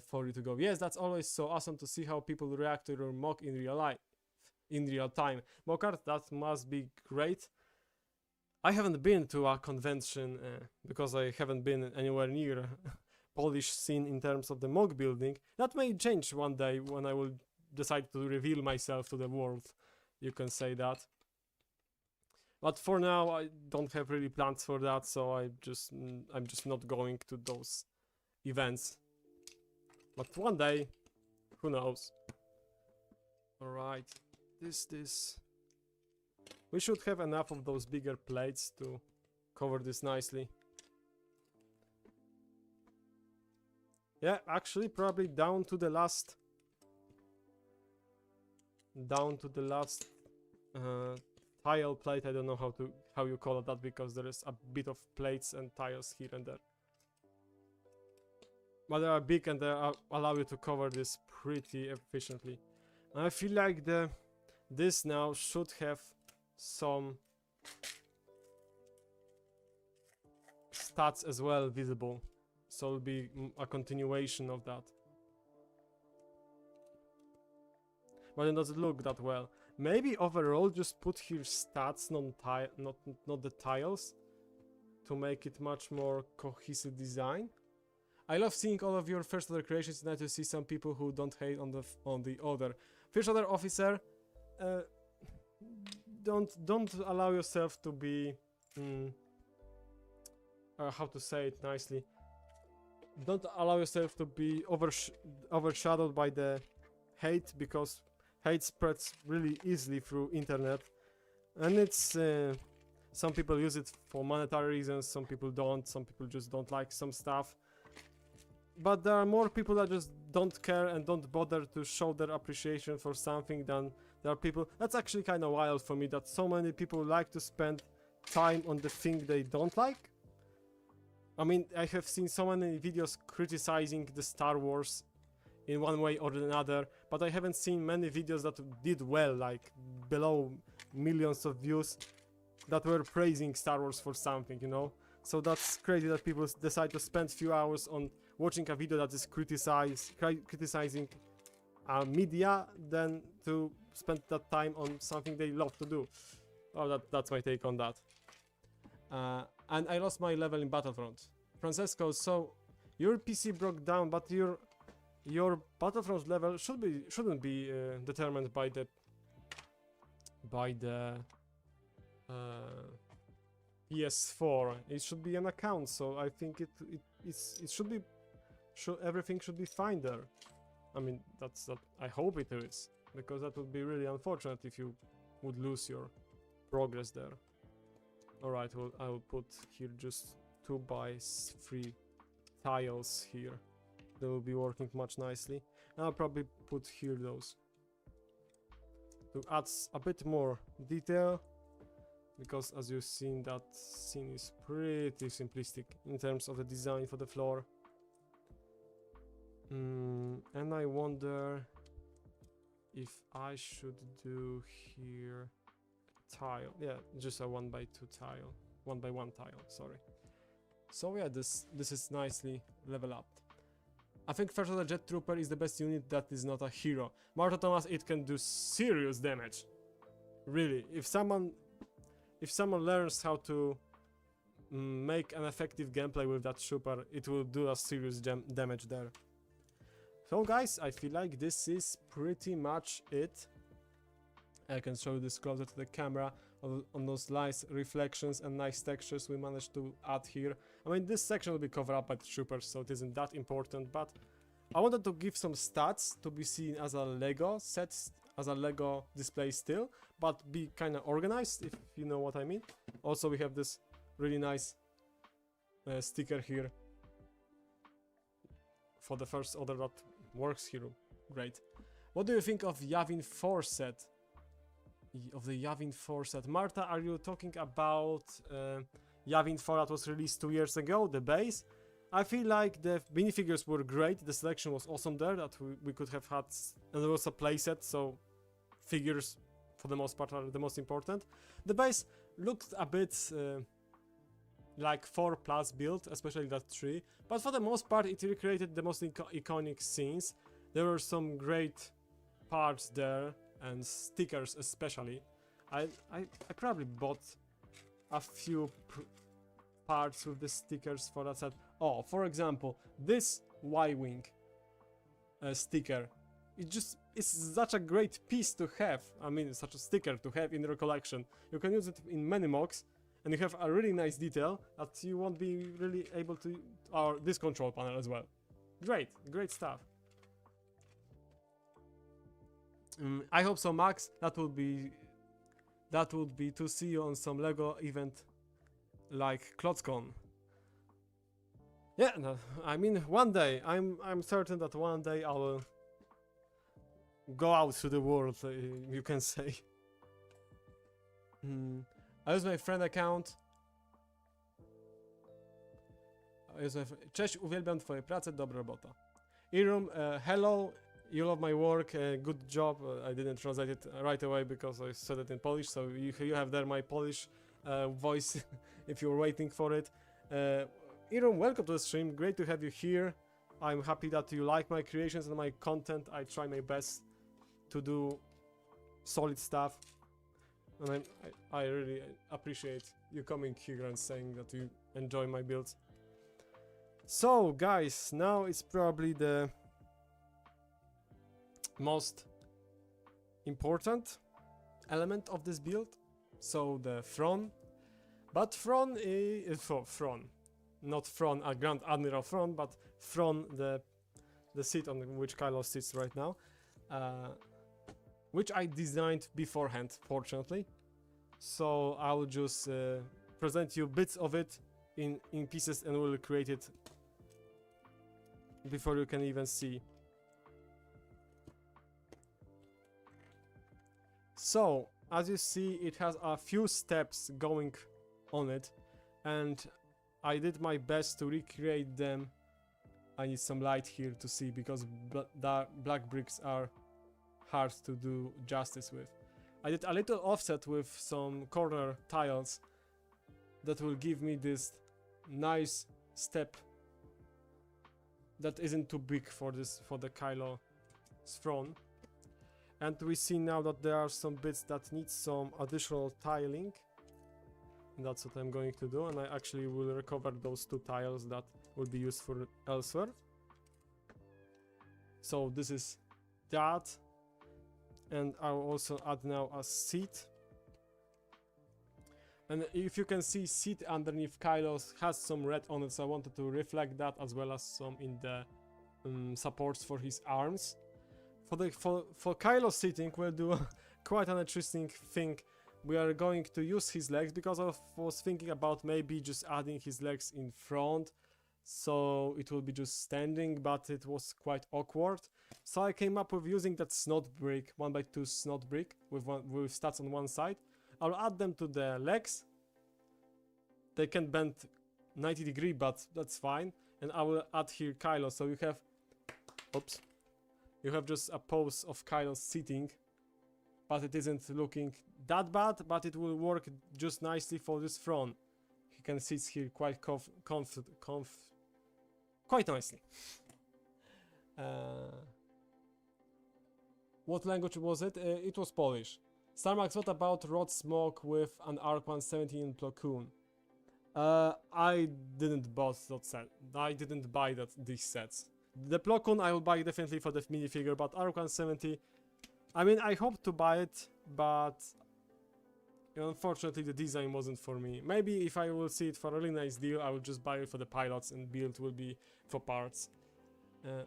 for you to go. Yes, that's always so awesome to see how people react to your mock in real time. Mock art, that must be great. I haven't been to a convention because I haven't been anywhere near Polish scene in terms of the mock building. That may change one day when I will decide to reveal myself to the world. You can say that. But for now, I don't have really plans for that, so I'm just not going to those events. But one day, who knows? All right, this. We should have enough of those bigger plates to cover this nicely. Yeah, actually, probably down to the last tile plate. I don't know how you call it that, because there is a bit of plates and tiles here and there. But they are big and they allow you to cover this pretty efficiently. And I feel like this now should have some stats as well visible, so it'll be a continuation of that. But it doesn't look that well. Maybe overall just put here stats, not the tiles, to make it much more cohesive design. I love seeing all of your first order creations. It's nice to see some people who don't hate on the other. First order officer, don't allow yourself to be how to say it nicely. Don't allow yourself to be overshadowed by the hate, because hate spreads really easily through internet, and it's some people use it for monetary reasons, some people don't, some people just don't like some stuff. But there are more people that just don't care and don't bother to show their appreciation for something than there are people. That's actually kind of wild for me, that so many people like to spend time on the thing they don't like. I mean, I have seen so many videos criticizing the Star Wars in one way or another, but I haven't seen many videos that did well, like below millions of views, that were praising Star Wars for something, you know? So that's crazy that people decide to spend few hours on watching a video that is criticizing media than to spend that time on something they love to do. Oh, that's my take on that. And I lost my level in Battlefront. Francesco, so your PC broke down, but your Battlefront level shouldn't be determined by the PS4. It should be an account, so I think everything should be fine there. I mean, I hope it is, because that would be really unfortunate if you would lose your progress there. Alright, well, I will put here just 2x3 tiles here. They will be working much nicely. And I'll probably put here those to add a bit more detail, because as you've seen, that scene is pretty simplistic in terms of the design for the floor. And I wonder if I should do here a tile. Yeah, just a 1x2 tile. 1x1 tile, sorry. So yeah, this is nicely level up. I think first order Jet Trooper is the best unit that is not a hero. Marta Thomas, it can do serious damage. Really, if someone learns how to make an effective gameplay with that trooper, it will do a serious damage there. So guys, I feel like this is pretty much it. I can show this closer to the camera on those nice reflections and nice textures we managed to add here. I mean, this section will be covered up by the troopers, so it isn't that important, but I wanted to give some stats to be seen as a Lego set, as a Lego display still, but be kind of organized, if you know what I mean. Also, we have this really nice sticker here for the first order that works here. Great. What do you think of Yavin 4 set? Of the Yavin 4 set. Marta, are you talking about Yavin 4 that was released 2 years ago, the base? I feel like the minifigures were great, the selection was awesome there, that we could have had, and there was a playset, so figures for the most part are the most important. The base looked a bit like 4 plus build, especially that 3, but for the most part it recreated the most iconic scenes. There were some great parts there, and stickers especially. I probably bought a few parts with the stickers for that set. Oh, for example, this Y-Wing sticker. It's such a great piece to have. I mean, such a sticker to have in your collection. You can use it in many mocks, and you have a really nice detail that you won't be really able to... or this control panel as well. Great stuff. I hope so, Max. That would be to see you on some Lego event like KlotzCon. Yeah, no, I mean, one day I'm certain that one day I will go out to the world, you can say. I use my friend account. Cześć, uwielbiam twoje prace, dobra robota. Irum, hello. You love my work, good job. I didn't translate it right away because I said it in Polish, so you have there my Polish voice if you're waiting for it. Iron, welcome to the stream, great to have you here. I'm happy that you like my creations and my content. I try my best to do solid stuff. And I really appreciate you coming here and saying that you enjoy my builds. So guys, now it's probably the most important element of this build, so the throne. But throne is throne, not throne, a Grand Admiral throne, but throne, the seat on which Kylo sits right now, which I designed beforehand, fortunately. So I will just present you bits of it in pieces, and we'll create it before you can even see. So, as you see, it has a few steps going on it, and I did my best to recreate them. I need some light here to see, because black bricks are hard to do justice with. I did a little offset with some corner tiles that will give me this nice step that isn't too big for the Kylo's throne. And we see now that there are some bits that need some additional tiling. And that's what I'm going to do, and I actually will recover those 2 tiles that will be used for elsewhere. So this is that. And I'll also add now a seat. And if you can see, seat underneath Kylo's has some red on it, so I wanted to reflect that, as well as some in the supports for his arms. For Kylo sitting, we'll do quite an interesting thing. We are going to use his legs, because I was thinking about maybe just adding his legs in front, so it will be just standing, but it was quite awkward. So I came up with using that snot brick, 1x2 snot brick with stats on one side. I'll add them to the legs. They can bend 90 degrees, but that's fine. And I will add here Kylo, so you have Oops. You have just a pose of Kylo sitting, but it isn't looking that bad, but it will work just nicely for this throne. He can sit here quite quite nicely. What language was it? It was Polish. Starmax, what about Rod Smoke with an Arc 170 in Plo Koon? I didn't buy that set. I didn't buy these sets. The Plo Koon I will buy definitely for the minifigure, but Arc 170, I mean, I hope to buy it, but unfortunately the design wasn't for me. Maybe if I will see it for a really nice deal, I will just buy it for the pilots and build will be for parts.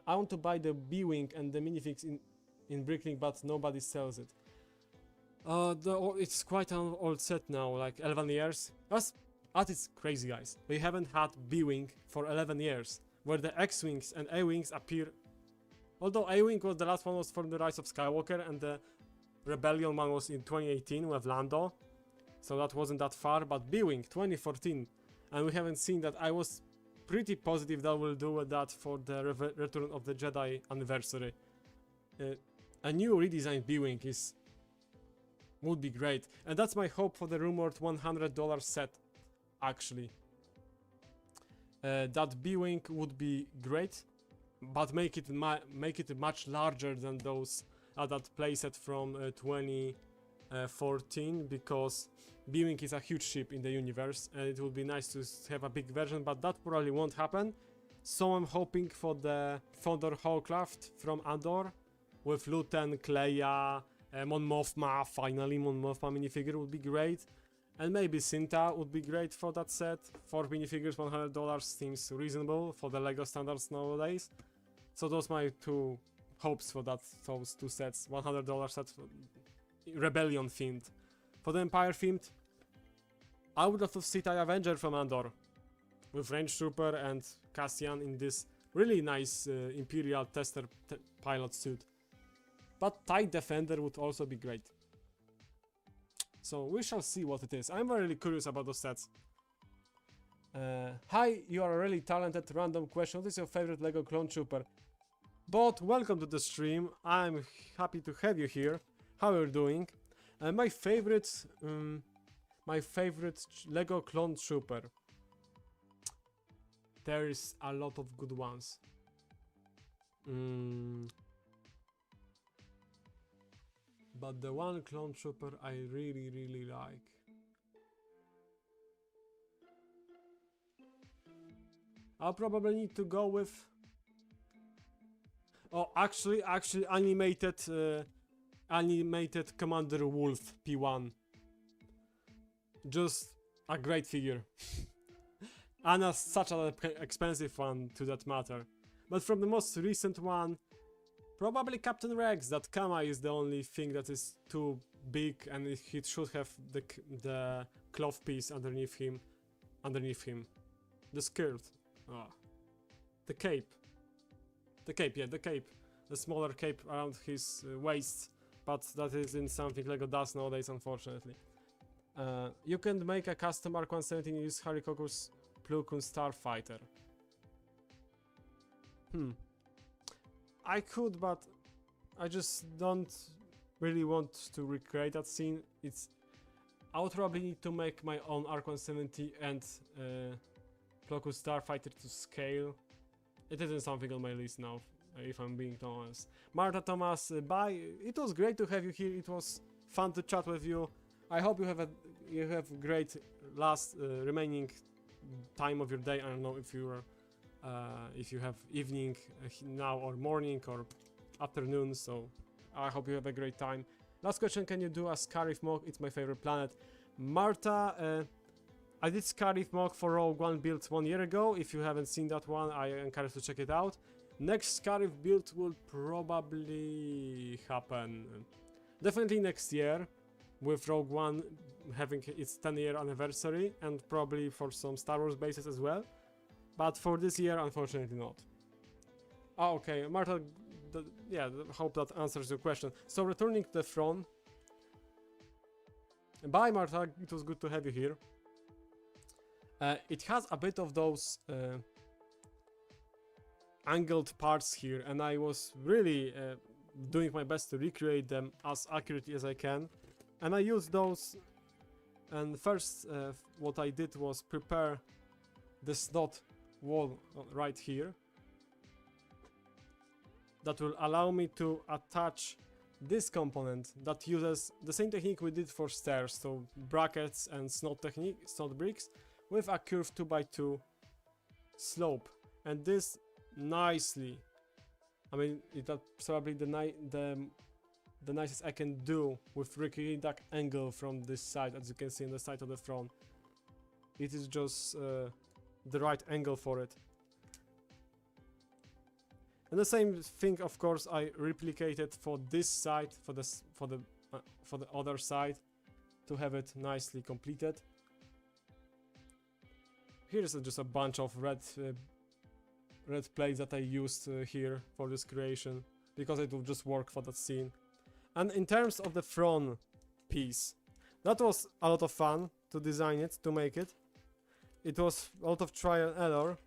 I want to buy the B-Wing and the minifigs in Bricklink, but nobody sells it. It's quite an old set now, like 11 years. That is crazy, guys. We haven't had B-Wing for 11 years, where the X-Wings and A-Wings appear. Although A-Wing was the last one was from the Rise of Skywalker, and the Rebellion one was in 2018 with Lando, so that wasn't that far. But B-Wing 2014, and we haven't seen that. I was pretty positive that we'll do that for the Return of the Jedi anniversary. A new redesigned B-Wing would be great, and that's my hope for the rumored $100 set. Actually, that B-Wing would be great, but make it much larger than those that playset from 2014, because B-Wing is a huge ship in the universe, and it would be nice to have a big version, but that probably won't happen. So I'm hoping for the Fodor Hawcraft from Andor, with Luten, Kleya, Mon Mothma. Finally, Mon Mothma minifigure would be great. And maybe Cinta would be great for that set. 4 minifigures, $100 seems reasonable for the LEGO standards nowadays. So those are my two hopes for those two sets. $100 set, Rebellion themed. For the Empire themed, I would love to see TIE Avenger from Andor, with Range Trooper and Cassian in this really nice Imperial tester pilot suit. But TIE Defender would also be great. So we shall see what it is. I'm really curious about those sets. Hi, you are a really talented. Random question. What is your favorite LEGO clone trooper? Bot, welcome to the stream. I'm happy to have you here. How are you doing? My favorite LEGO clone trooper. There's a lot of good ones. But the one clone trooper I really like. I'll probably need to go with... Oh, actually animated Commander Wolf P1. Just a great figure. And such an expensive one to that matter. But from the most recent one, probably Captain Rex. That Kama is the only thing that is too big, and it should have the cloth piece underneath him. The skirt. Oh. The cape. The cape. The smaller cape around his waist. But that isn't something LEGO does nowadays, unfortunately. You can make a custom Mark 117 and use Harry Cocker's Plo Koon Starfighter. I could, but I just don't really want to recreate that scene. I would probably need to make my own Arc 170 and Plo Koon Starfighter to scale. It isn't something on my list now, if I'm being honest. Marta Thomas, bye. It was great to have you here. It was fun to chat with you. I hope you have great last remaining time of your day. I don't know if you have evening now or morning or afternoon, so I hope you have a great time. Last question, can you do a Scarif mock? It's my favorite planet. Marta, I did Scarif mock for Rogue One build 1 year ago. If you haven't seen that one, I encourage you to check it out. Next Scarif build will probably happen definitely next year, with Rogue One having its 10-year anniversary, and probably for some Star Wars bases as well. But for this year, unfortunately not. Oh, okay, Marta, hope that answers your question. So returning to the throne. Bye, Marta, it was good to have you here. It has a bit of those angled parts here, and I was really doing my best to recreate them as accurately as I can, and I used those. And first what I did was prepare the slot wall right here that will allow me to attach this component that uses the same technique we did for stairs, so brackets and slot technique, slot bricks, with a curved 2x2 slope. And this nicely, I mean, that's probably the nicest I can do with recreating that angle from this side. As you can see on the side of the front, it is just the right angle for it. And the same thing, of course, I replicated for this side, for the other side, to have it nicely completed. Here's just a bunch of red plates that I used here for this creation, because it will just work for that scene. And in terms of the front piece, that was a lot of fun to design it, to make it. It was a lot of trial and error.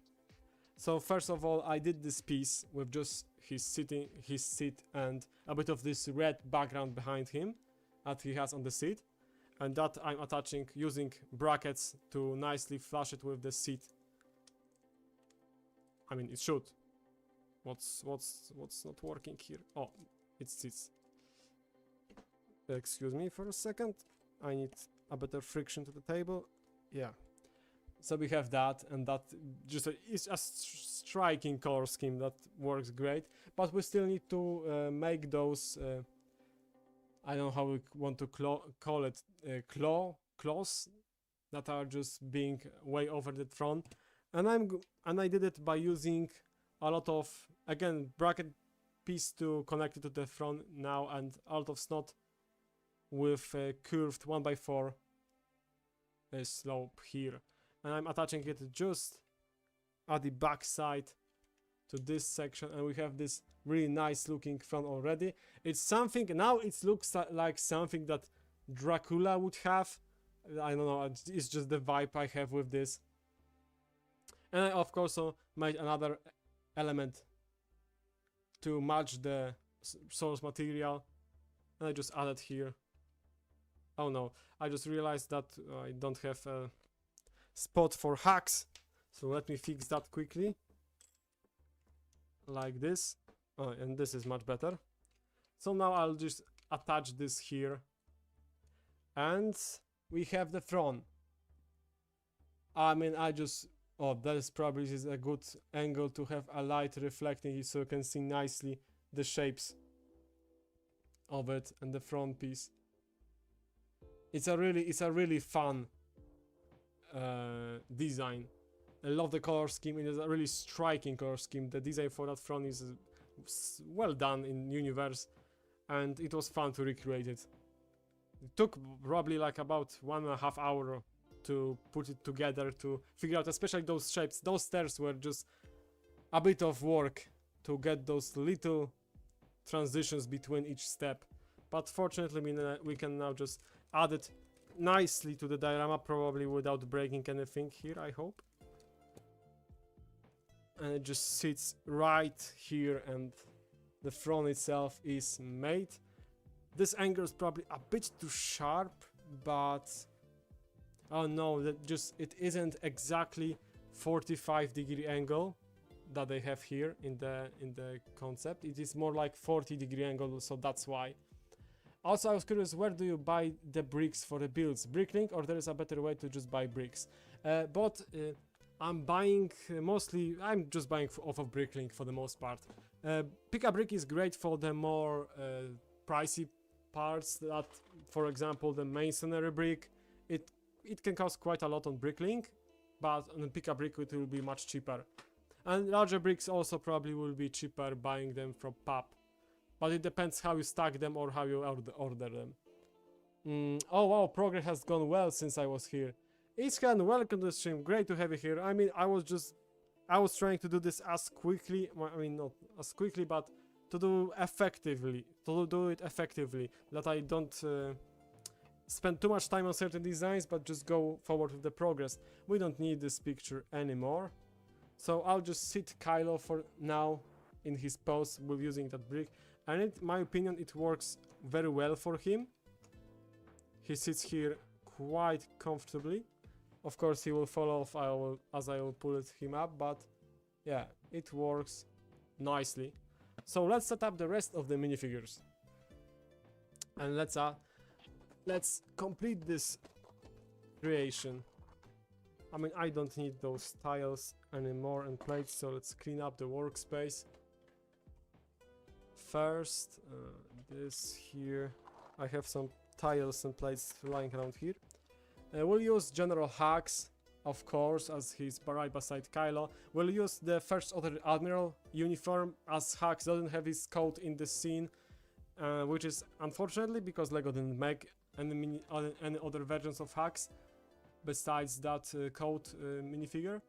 So first of all, I did this piece with just his seat and a bit of this red background behind him that he has on the seat, and that I'm attaching using brackets to nicely flush it with the seat. I mean, it should. What's not working here? Oh, it sits. Excuse me for a second. I need a better friction to the table. Yeah. So we have that, and that just is a striking color scheme that works great. But we still need to make those. I don't know how we want to call it. Claws that are just being way over the front, and I did it by using a lot of, again, bracket piece to connect it to the front now, and a lot of slot with a curved 1x4 slope here. And I'm attaching it just at the back side to this section, and we have this really nice looking front already. It's something, now it looks like something that Dracula would have. I don't know, it's just the vibe I have with this. And I of course also made another element to match the source material, and I just added here. Oh no, I just realized that I don't have a spot for hacks, so let me fix that quickly, like this. Oh, and this is much better. So now I'll just attach this here, and we have the front. I mean, oh, that is probably a good angle to have a light reflecting it, so you can see nicely the shapes of it and the front piece. It's a really fun design. I love the color scheme. It is a really striking color scheme. The design for that front is well done in universe, and it was fun to recreate it. It took probably like about 1.5 hours to put it together, to figure out especially those shapes. Those stairs were just a bit of work to get those little transitions between each step, but fortunately we can now just add it nicely to the diorama, probably without breaking anything here, I hope. And it just sits right here, and the front itself is made. This angle is probably a bit too sharp, but oh no, it isn't exactly 45-degree angle that they have here in the concept. It is more like 40-degree angle, so that's why. Also, I was curious, where do you buy the bricks for the builds? Bricklink, or there is a better way to just buy bricks? I'm buying I'm just buying off of Bricklink for the most part. Pick a Brick is great for the more pricey parts. That, for example, the masonry brick, it can cost quite a lot on Bricklink, but on Pick a Brick it will be much cheaper. And larger bricks also probably will be cheaper buying them from pub. But it depends how you stack them or how you order them. Oh wow, progress has gone well since I was here. Ishan, welcome to the stream. Great to have you here. I mean, I was trying to do this as quickly. I mean, not as quickly, but to do effectively. To do it effectively. That I don't spend too much time on certain designs, but just go forward with the progress. We don't need this picture anymore. So I'll just sit Kylo for now in his pose with using that brick, and in my opinion it works very well for him. He sits here quite comfortably. Of course he will fall off as I will pull him up, but yeah, it works nicely. So let's set up the rest of the minifigures, and let's complete this creation. I mean, I don't need those tiles anymore and plates, so let's clean up the workspace. First, this here, I have some tiles and plates lying around here. We'll use General Hux, of course, as he's right beside Kylo. We'll use the First Order Admiral uniform, as Hux doesn't have his coat in the scene, which is unfortunately because LEGO didn't make any other versions of Hux besides that coat minifigure.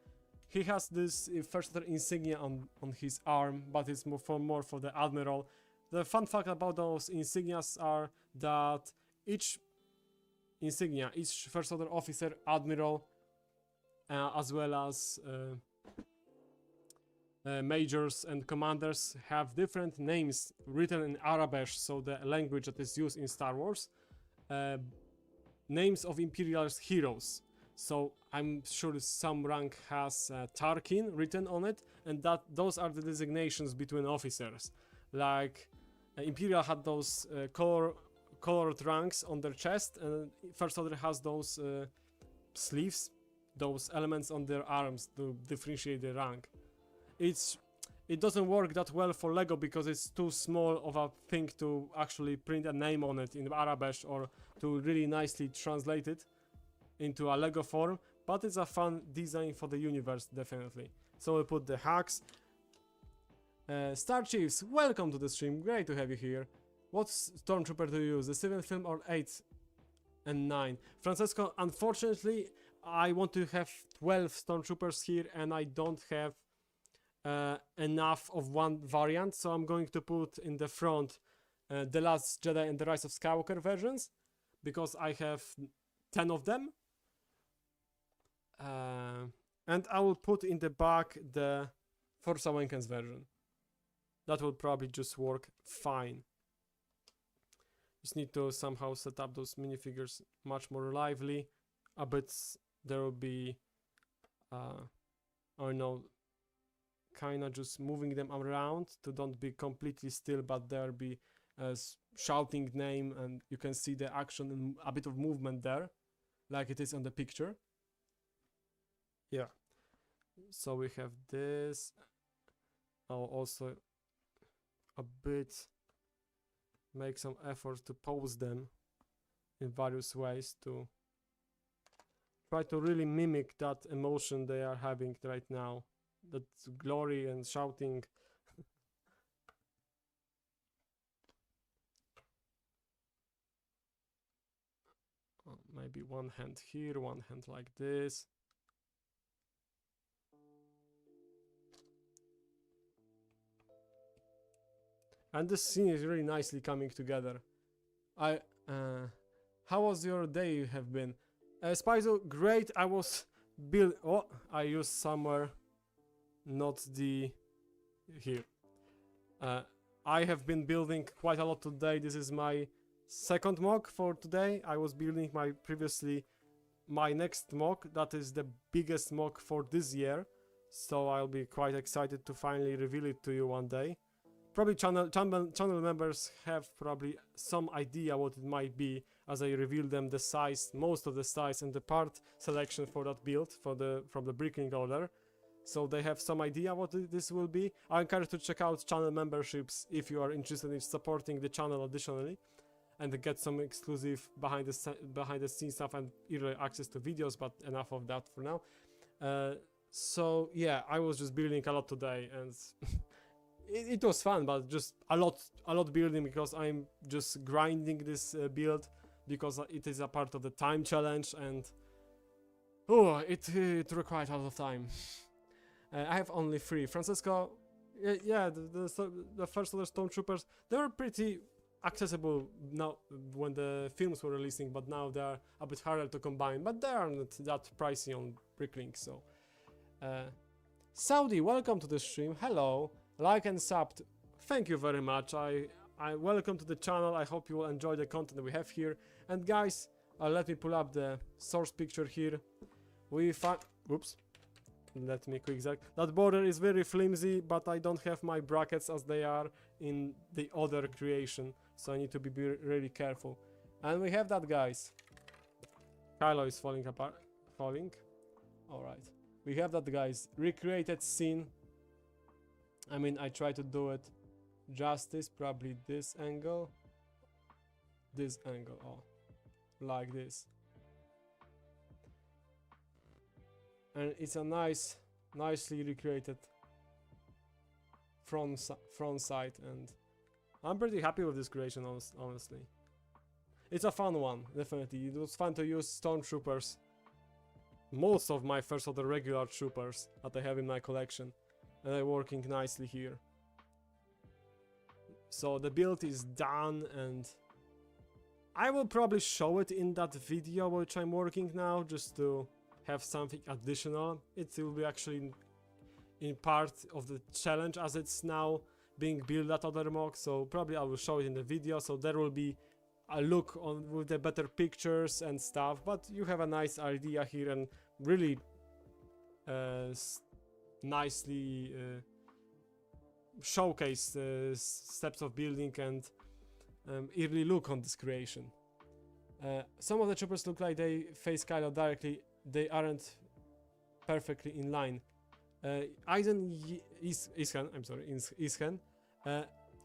He has this First Order insignia on his arm, but it's more for the Admiral. The fun fact about those insignias are that each insignia, each First Order officer, Admiral, as well as majors and commanders have different names written in Arabic, so the language that is used in Star Wars. Names of Imperial heroes. So I'm sure some rank has Tarkin written on it, and those are the designations between officers. Like Imperial had those colored ranks on their chest, and First Order has those sleeves, those elements on their arms to differentiate the rank. It doesn't work that well for LEGO because it's too small of a thing to actually print a name on it in Arabic or to really nicely translate it into a LEGO form, but it's a fun design for the universe, definitely. So we'll put the Hux. Star Chiefs, welcome to the stream, great to have you here. What Stormtrooper do you use, the 7th film or 8 and 9? Francesco, unfortunately, I want to have 12 Stormtroopers here and I don't have enough of one variant, so I'm going to put in the front The Last Jedi and The Rise of Skywalker versions, because I have 10 of them. And I will put in the back the Force Awakens version. That will probably just work fine. Just need to somehow set up those minifigures much more lively. A bit, there will be, I don't know, kind of just moving them around to don't be completely still, but there'll be a shouting name, and you can see the action and a bit of movement there, like it is on the picture. Yeah, so we have this. I'll also a bit make some effort to pose them in various ways to try to really mimic that emotion they are having right now, that glory and shouting. Maybe one hand here, one hand like this. And this scene is really nicely coming together. How was your day you have been? Spaizo, great. I was I used somewhere, not the here. I have been building quite a lot today. This is my second mock for today. I was building my next mock. That is the biggest mock for this year. So I'll be quite excited to finally reveal it to you one day. Probably channel members have probably some idea what it might be as I reveal them the size, most of the size and the part selection for that build from the bricking order. So they have some idea what this will be. I encourage to check out channel memberships if you are interested in supporting the channel additionally, and get some exclusive behind the scenes stuff and early access to videos. But enough of that for now. So yeah, I was just building a lot today, and it was fun, but just a lot building, because I'm just grinding this build because it is a part of the time challenge, and it required a lot of time. I have only 3. Francesco, yeah, the First Order Stormtroopers, they were pretty accessible now when the films were releasing, but now they are a bit harder to combine, but they are not that pricey on Bricklink, so Saudi, welcome to the stream. Hello. Like and sub. Thank you very much. I welcome to the channel. I hope you will enjoy the content we have here. And guys, let me pull up the source picture here. We find... Oops. Let me quick check. That border is very flimsy, but I don't have my brackets as they are in the other creation. So I need to be really careful. And we have that, guys. Kylo is falling apart. Falling. Alright. We have that, guys. Recreated scene. I mean, I try to do it justice. Probably this angle. This angle. Oh. Like this. And it's a nicely recreated front side, and I'm pretty happy with this creation, honestly. It's a fun one, definitely. It was fun to use stormtroopers. Most of my first order regular troopers that I have in my collection, and they're working nicely here. So the build is done, and I will probably show it in that video which I'm working now, just to have something additional. It will be actually in part of the challenge, as it's now being built at other mocks, so probably I will show it in the video, so there will be a look on with the better pictures and stuff, but you have a nice idea here, and really nicely showcase steps of building and early look on this creation. Some of the troopers look like they face Kylo directly. They aren't perfectly in line. Ishan, I'm sorry, Ishan.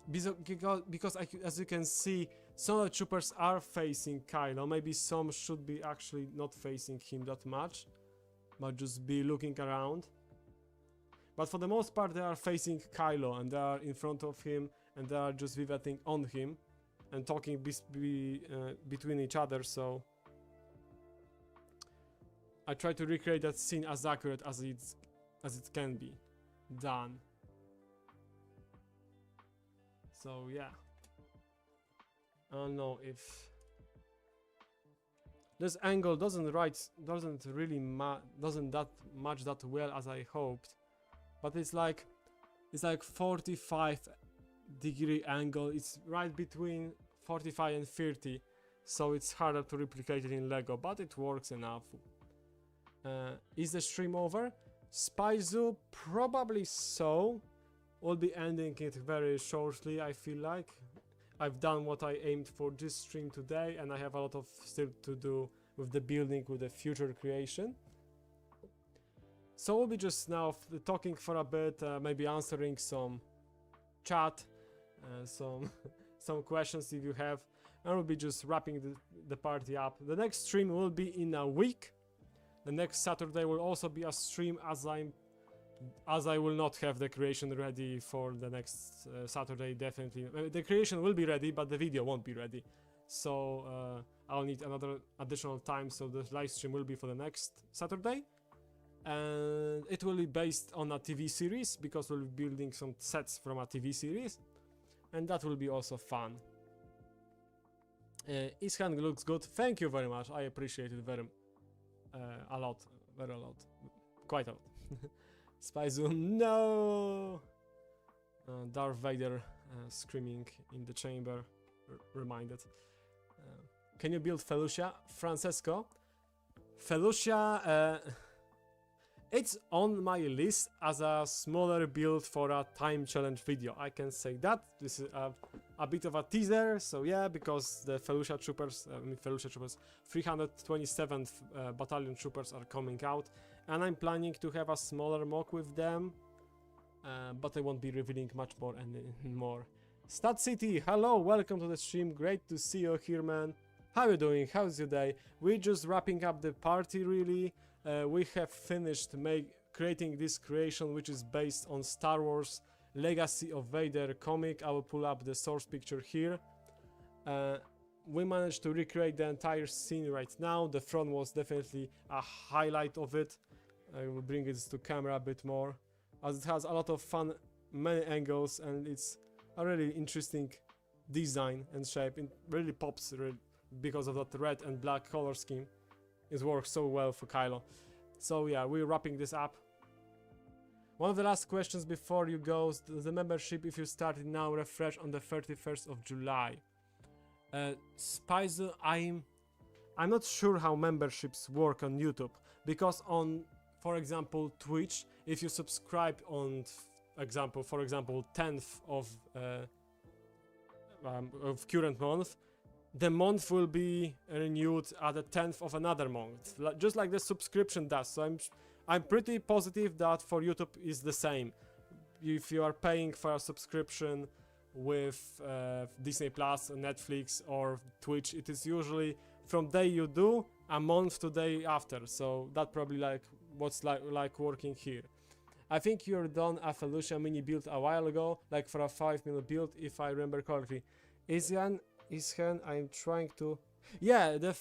Because as you can see, some of the troopers are facing Kylo. Maybe some should be actually not facing him that much, but just be looking around. But for the most part, they are facing Kylo, and they are in front of him, and they are just pivoting on him and talking between each other. So I try to recreate that scene as accurate as it can be done. So yeah, I don't know if this angle doesn't really that much that well as I hoped, but it's like 45-degree angle. It's right between 45 and 30, so it's harder to replicate it in Lego, but it works enough. Is the stream over? Spy Zoo, probably so. We'll be ending it very shortly, I feel like. I've done what I aimed for this stream today, and I have a lot of still to do with the building, with the future creation. So we'll be just now talking for a bit, maybe answering some chat, some questions if you have, and we'll be just wrapping the party up. The next stream will be in a week. The next Saturday will also be a stream, as I will not have the creation ready for the next Saturday, definitely. The creation will be ready, but the video won't be ready. So I'll need another additional time, so the live stream will be for the next Saturday. And it will be based on a TV series, because we'll be building some sets from a TV series. And that will be also fun. Ishan looks good. Thank you very much. I appreciate it very a lot. Quite a lot. Spy Zoom, no! Darth Vader screaming in the chamber, reminded. Can you build Felucia? Francesco? Felucia, it's on my list as a smaller build for a time challenge video. I can say that. This is a bit of a teaser, so yeah, because the Felucia Troopers, 327th Battalion Troopers are coming out, and I'm planning to have a smaller mock with them, but I won't be revealing much more anymore. Stat City, hello, welcome to the stream, great to see you here, man. How you doing? How's your day? We're just wrapping up the party, really. We have finished creating this creation, which is based on Star Wars Legacy of Vader comic. I will pull up the source picture here. We managed to recreate the entire scene right now. The front was definitely a highlight of it. I will bring it to camera a bit more, as it has a lot of fun, many angles, and it's a really interesting design and shape. It really pops because of that red and black color scheme. It works so well for Kylo. So yeah, we're wrapping this up. One of the last questions before you go, the membership, if you started now, refresh on the 31st of July. Spicer, I'm not sure how memberships work on YouTube, because on, for example, Twitch, if you subscribe on, for example, 10th of current month, the month will be renewed at the 10th of another month, just like the subscription does. So I'm pretty positive that for YouTube is the same. If you are paying for a subscription with Disney Plus, Netflix, or Twitch, it is usually from day you do a month to day after. So that probably like what's like working here. I think you're done a Felucia mini build a while ago, like for a 5-minute build, if I remember correctly. Ishan, I'm trying to... Yeah, the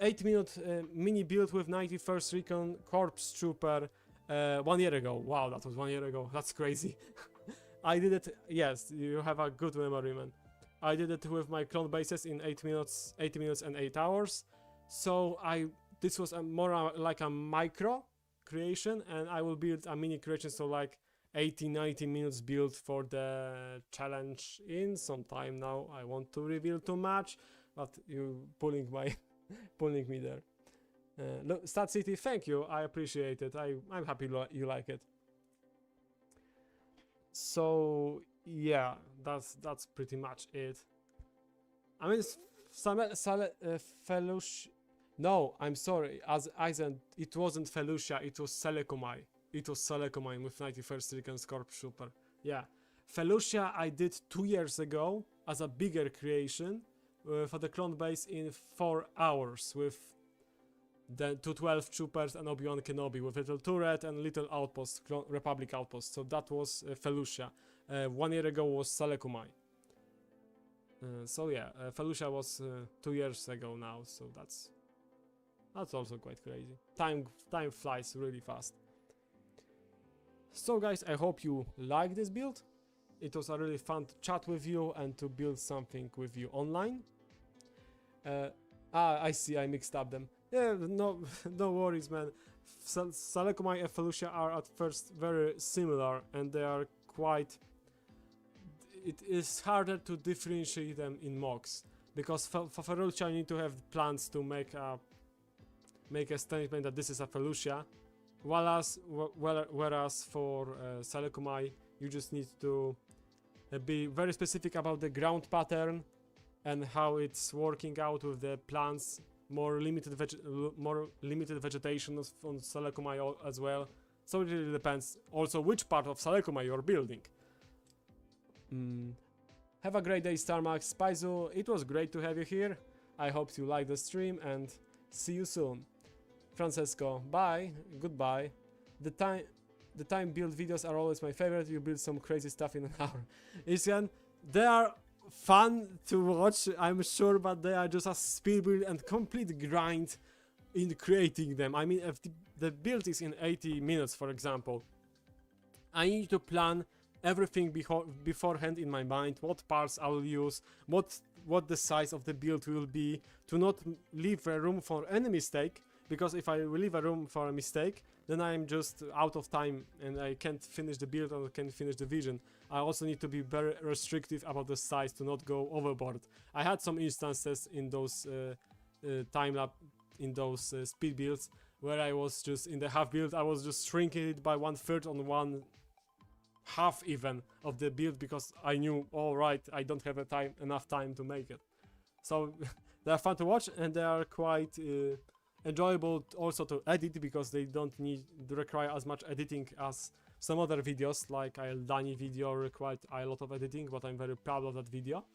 8-minute mini build with 91st Recon Corpse Trooper 1 year ago. Wow, that was 1 year ago. That's crazy. I did it... Yes, you have a good memory, man. I did it with my clone bases in 80 minutes and 8 hours. So this was more like a micro creation, and I will build a mini creation, so like 80-90 minutes build for the challenge in some time now. I want to reveal too much, but you pulling me there. Look, Stat City, thank you, I appreciate it. I'm happy you like it. So yeah, that's pretty much it. I mean, Felucia. No, I'm sorry. As Eisen, it wasn't Felucia. It was Selekomai. It was Selekomai with 91st Recon Corpse Trooper. Yeah, Felucia I did 2 years ago as a bigger creation for the clone base in 4 hours with the 212 troopers and Obi-Wan Kenobi with little turret and little outpost, Republic outpost. So that was Felucia. 1 year ago was Selekomai. So yeah, Felucia was 2 years ago now. So that's also quite crazy. Time flies really fast. So guys, I hope you like this build. It was a really fun to chat with you and to build something with you online. I see, I mixed up them. Yeah, no worries, man. Selekomai and Felucia are at first very similar, and they are quite... It is harder to differentiate them in mocks, because for Felucia you need to have plans to make a statement that this is a Felucia, whereas for Selekomai you just need to be very specific about the ground pattern and how it's working out with the plants. More limited vegetation on Selekomai as well. So it really depends also which part of Selekomai you're building. Have a great day, StarMax. Spaizu, it was great to have you here. I hope you liked the stream and see you soon. Francesco, bye, goodbye. The time build videos are always my favorite. You build some crazy stuff in an hour. Isian, they are fun to watch, I'm sure, but they are just a speed build and complete grind in creating them. I mean, if the build is in 80 minutes, for example, I need to plan everything beforehand in my mind, what parts I will use, what the size of the build will be, to not leave a room for any mistake, because if I leave a room for a mistake, then I'm just out of time and I can't finish the build or can't finish the vision. I also need to be very restrictive about the size to not go overboard. I had some instances in those speed builds where I was just in the half build, I was just shrinking it by 1/3 on 1/2 even of the build, because I knew, alright, I don't have enough time to make it. So they are fun to watch, and they are quite enjoyable also to edit, because they don't require as much editing as some other videos, like Dani video required a lot of editing, but I'm very proud of that video.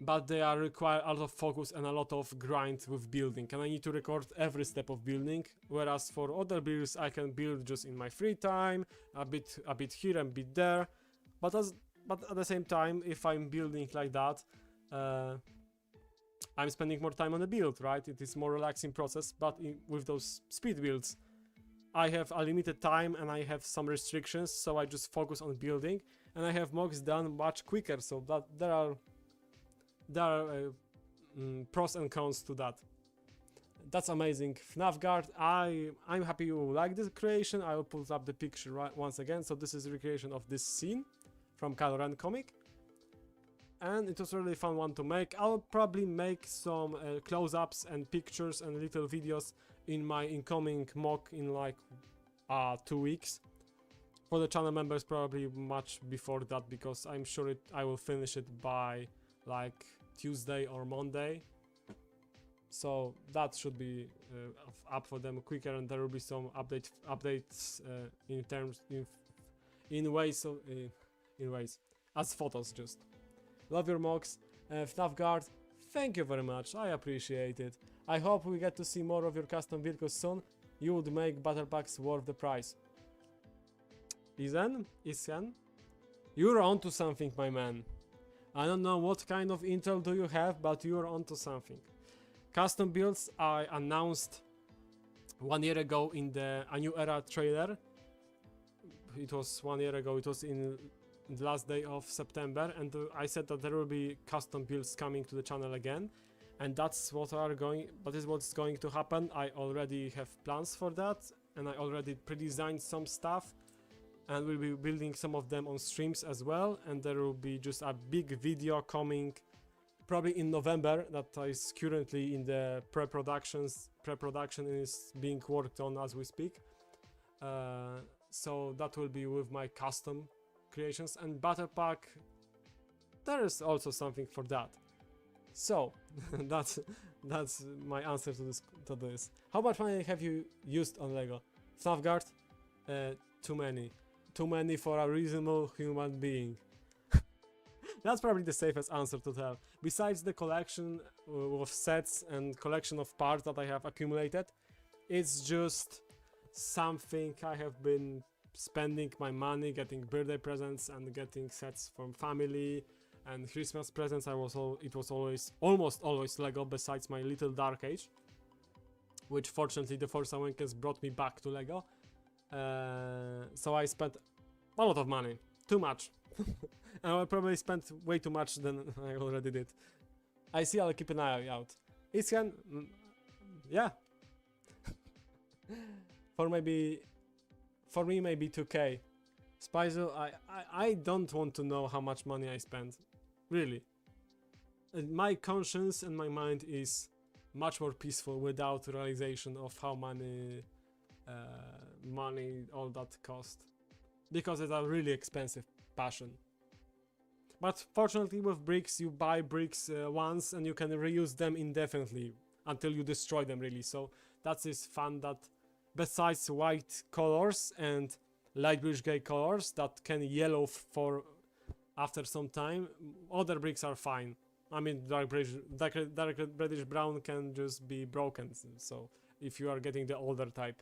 But they require a lot of focus and a lot of grind with building, and I need to record every step of building, whereas for other builds I can build just in my free time, a bit here and a bit there, but at the same time, if I'm building like that, I'm spending more time on the build, right? It is more relaxing process, but with those speed builds, I have a limited time and I have some restrictions, so I just focus on building, and I have mocks done much quicker, so that there are pros and cons to that. that's amazing. FNAF guard, I'm happy you like this creation. I will put up the picture once again. So this is a recreation of this scene from Kylo Ren comic. And it was a really fun one to make. I'll probably make some close-ups and pictures and little videos in my incoming mock in like 2 weeks. For the channel members, probably much before that, because I'm sure I will finish it by like Tuesday or Monday. So that should be up for them quicker, and there will be some updates in ways as photos. Just love your mocks. FNAF guard, thank you very much, I appreciate it. I hope we get to see more of your custom vehicles soon. You would make battle packs worth the price. Ishan, you're onto something, my man. I don't know what kind of intel do you have, but you're onto something. Custom builds I announced 1 year ago in the A New Era trailer. It was 1 year ago, it was in the last day of September, and I said that there will be custom builds coming to the channel again, and that is what's going to happen. I already have plans for that, and I already pre-designed some stuff, and we'll be building some of them on streams as well, and there will be just a big video coming probably in November that is currently in the pre-production is being worked on as we speak. So that will be with my custom creations, and battle pack, there is also something for that. So that's my answer to this. How much money have you used on Lego? FNAF guard? Too many for a reasonable human being. That's probably the safest answer to tell. Besides the collection of sets and collection of parts that I have accumulated, it's just something I have been spending my money, getting birthday presents and getting sets from family and Christmas presents. It was almost always Lego, besides my little Dark Age, which fortunately the Force Awakens brought me back to Lego. So I spent a lot of money, too much. And I probably spent way too much than I already did. I see, I'll keep an eye out. Ishan, yeah. For me maybe 2k. Spizo, I don't want to know how much money I spent, really. And my conscience and my mind is much more peaceful without realization of how money all that cost, because it's a really expensive passion. But fortunately with bricks, you buy bricks once and you can reuse them indefinitely until you destroy them, really. So that is fun, that besides white colors and light bluish gray colors that can yellow for after some time, other bricks are fine. I mean, dark reddish brown can just be broken, so if you are getting the older type.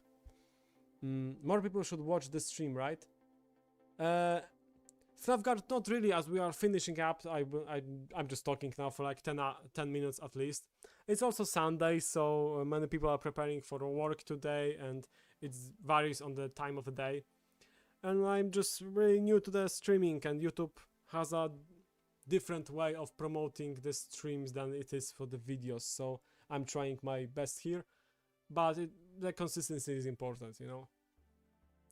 More people should watch the stream, right? FNAF guard, not really, as we are finishing up. I'm just talking now for like 10 minutes at least. It's also Sunday, so many people are preparing for work today, and it varies on the time of the day. And I'm just really new to the streaming, and YouTube has a different way of promoting the streams than it is for the videos, so I'm trying my best here. But the consistency is important, you know.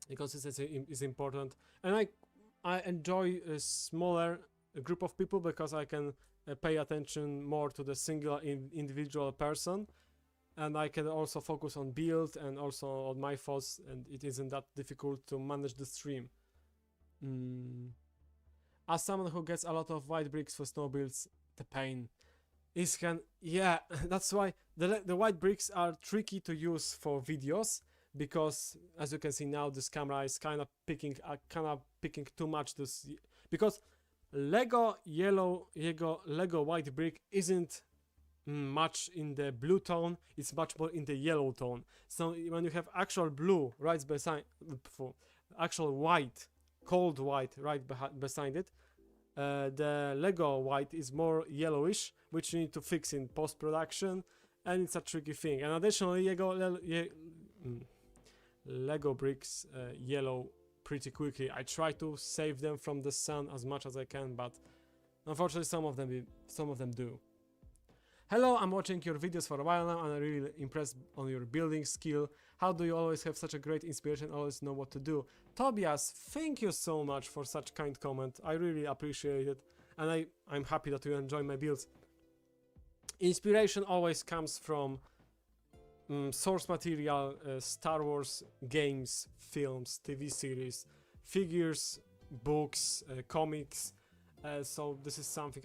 The consistency is important, and I enjoy a smaller group of people because I can pay attention more to the single individual person, and I can also focus on build and also on my thoughts, and it isn't that difficult to manage the stream. As someone who gets a lot of white bricks for snow builds, the pain is yeah, that's why the white bricks are tricky to use for videos, because as you can see now, this camera is kind of picking too much this, because Lego white brick isn't much in the blue tone, it's much more in the yellow tone. So when you have actual blue right beside actual white, cold white right beside it, the Lego white is more yellowish, which you need to fix in post-production, and it's a tricky thing. And additionally, Lego bricks yellow pretty quickly. I try to save them from the sun as much as I can, but unfortunately some of them do. Hello, I'm watching your videos for a while now and I'm really impressed on your building skill. How do you always have such a great inspiration, always know what to do? Tobias, thank you so much for such kind comment. I really appreciate it and I'm happy that you enjoy my builds. Inspiration always comes from source material, Star Wars games, films, TV series, figures, books, comics. So this is something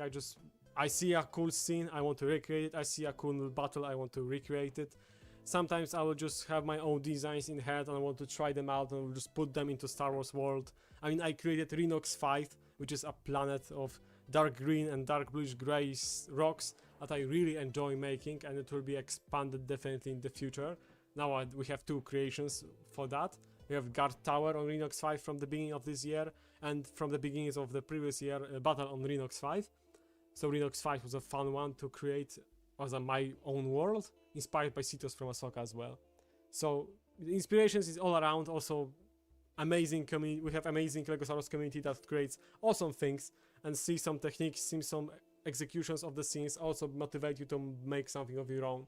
I see a cool scene, I want to recreate it. I see a cool battle, I want to recreate it. Sometimes I will just have my own designs in head and I want to try them out and I will just put them into Star Wars world. I mean, I created Rhinox 5, which is a planet of dark green and dark bluish grey rocks that I really enjoy making, and it will be expanded definitely in the future. Now we have 2 creations for that. We have Guard Tower on Rhinox 5 from the beginning of this year, and from the beginnings of the previous year, Battle on Rhinox 5. So Rhinox 5 was a fun one to create as my own world, inspired by Citos from Ahsoka as well. So the inspirations is all around. Also amazing community. We have amazing LEGO Star Wars community that creates awesome things, and see some techniques, see some executions of the scenes, also motivate you to make something of your own.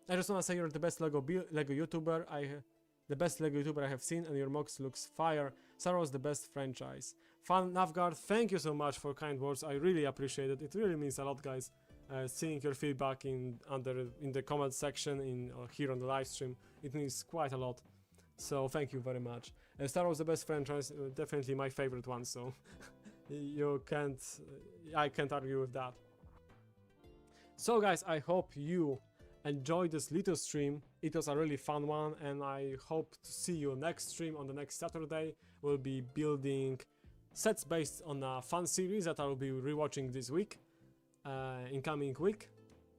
I just want to say you're the best Lego YouTuber. The best Lego YouTuber I have seen, and your mocks looks fire. Star Wars the best franchise. Fun Navgard, thank you so much for kind words. I really appreciate it. It really means a lot, guys. Seeing your feedback in the comment section or here on the live stream, it means quite a lot. So thank you very much. Star Wars the best franchise, definitely my favorite one. So I can't argue with that. So guys, I hope you enjoyed this little stream. It was a really fun one, and I hope to see you next stream on the next Saturday. We'll be building sets based on a fun series that I will be rewatching this week, incoming week.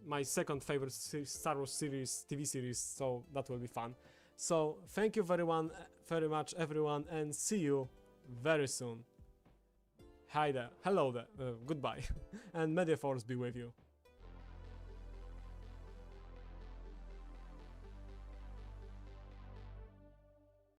My second favorite Star Wars series, TV series, so that will be fun. So thank you very much everyone, and see you very soon. Hi there, hello there, goodbye, and may the force be with you.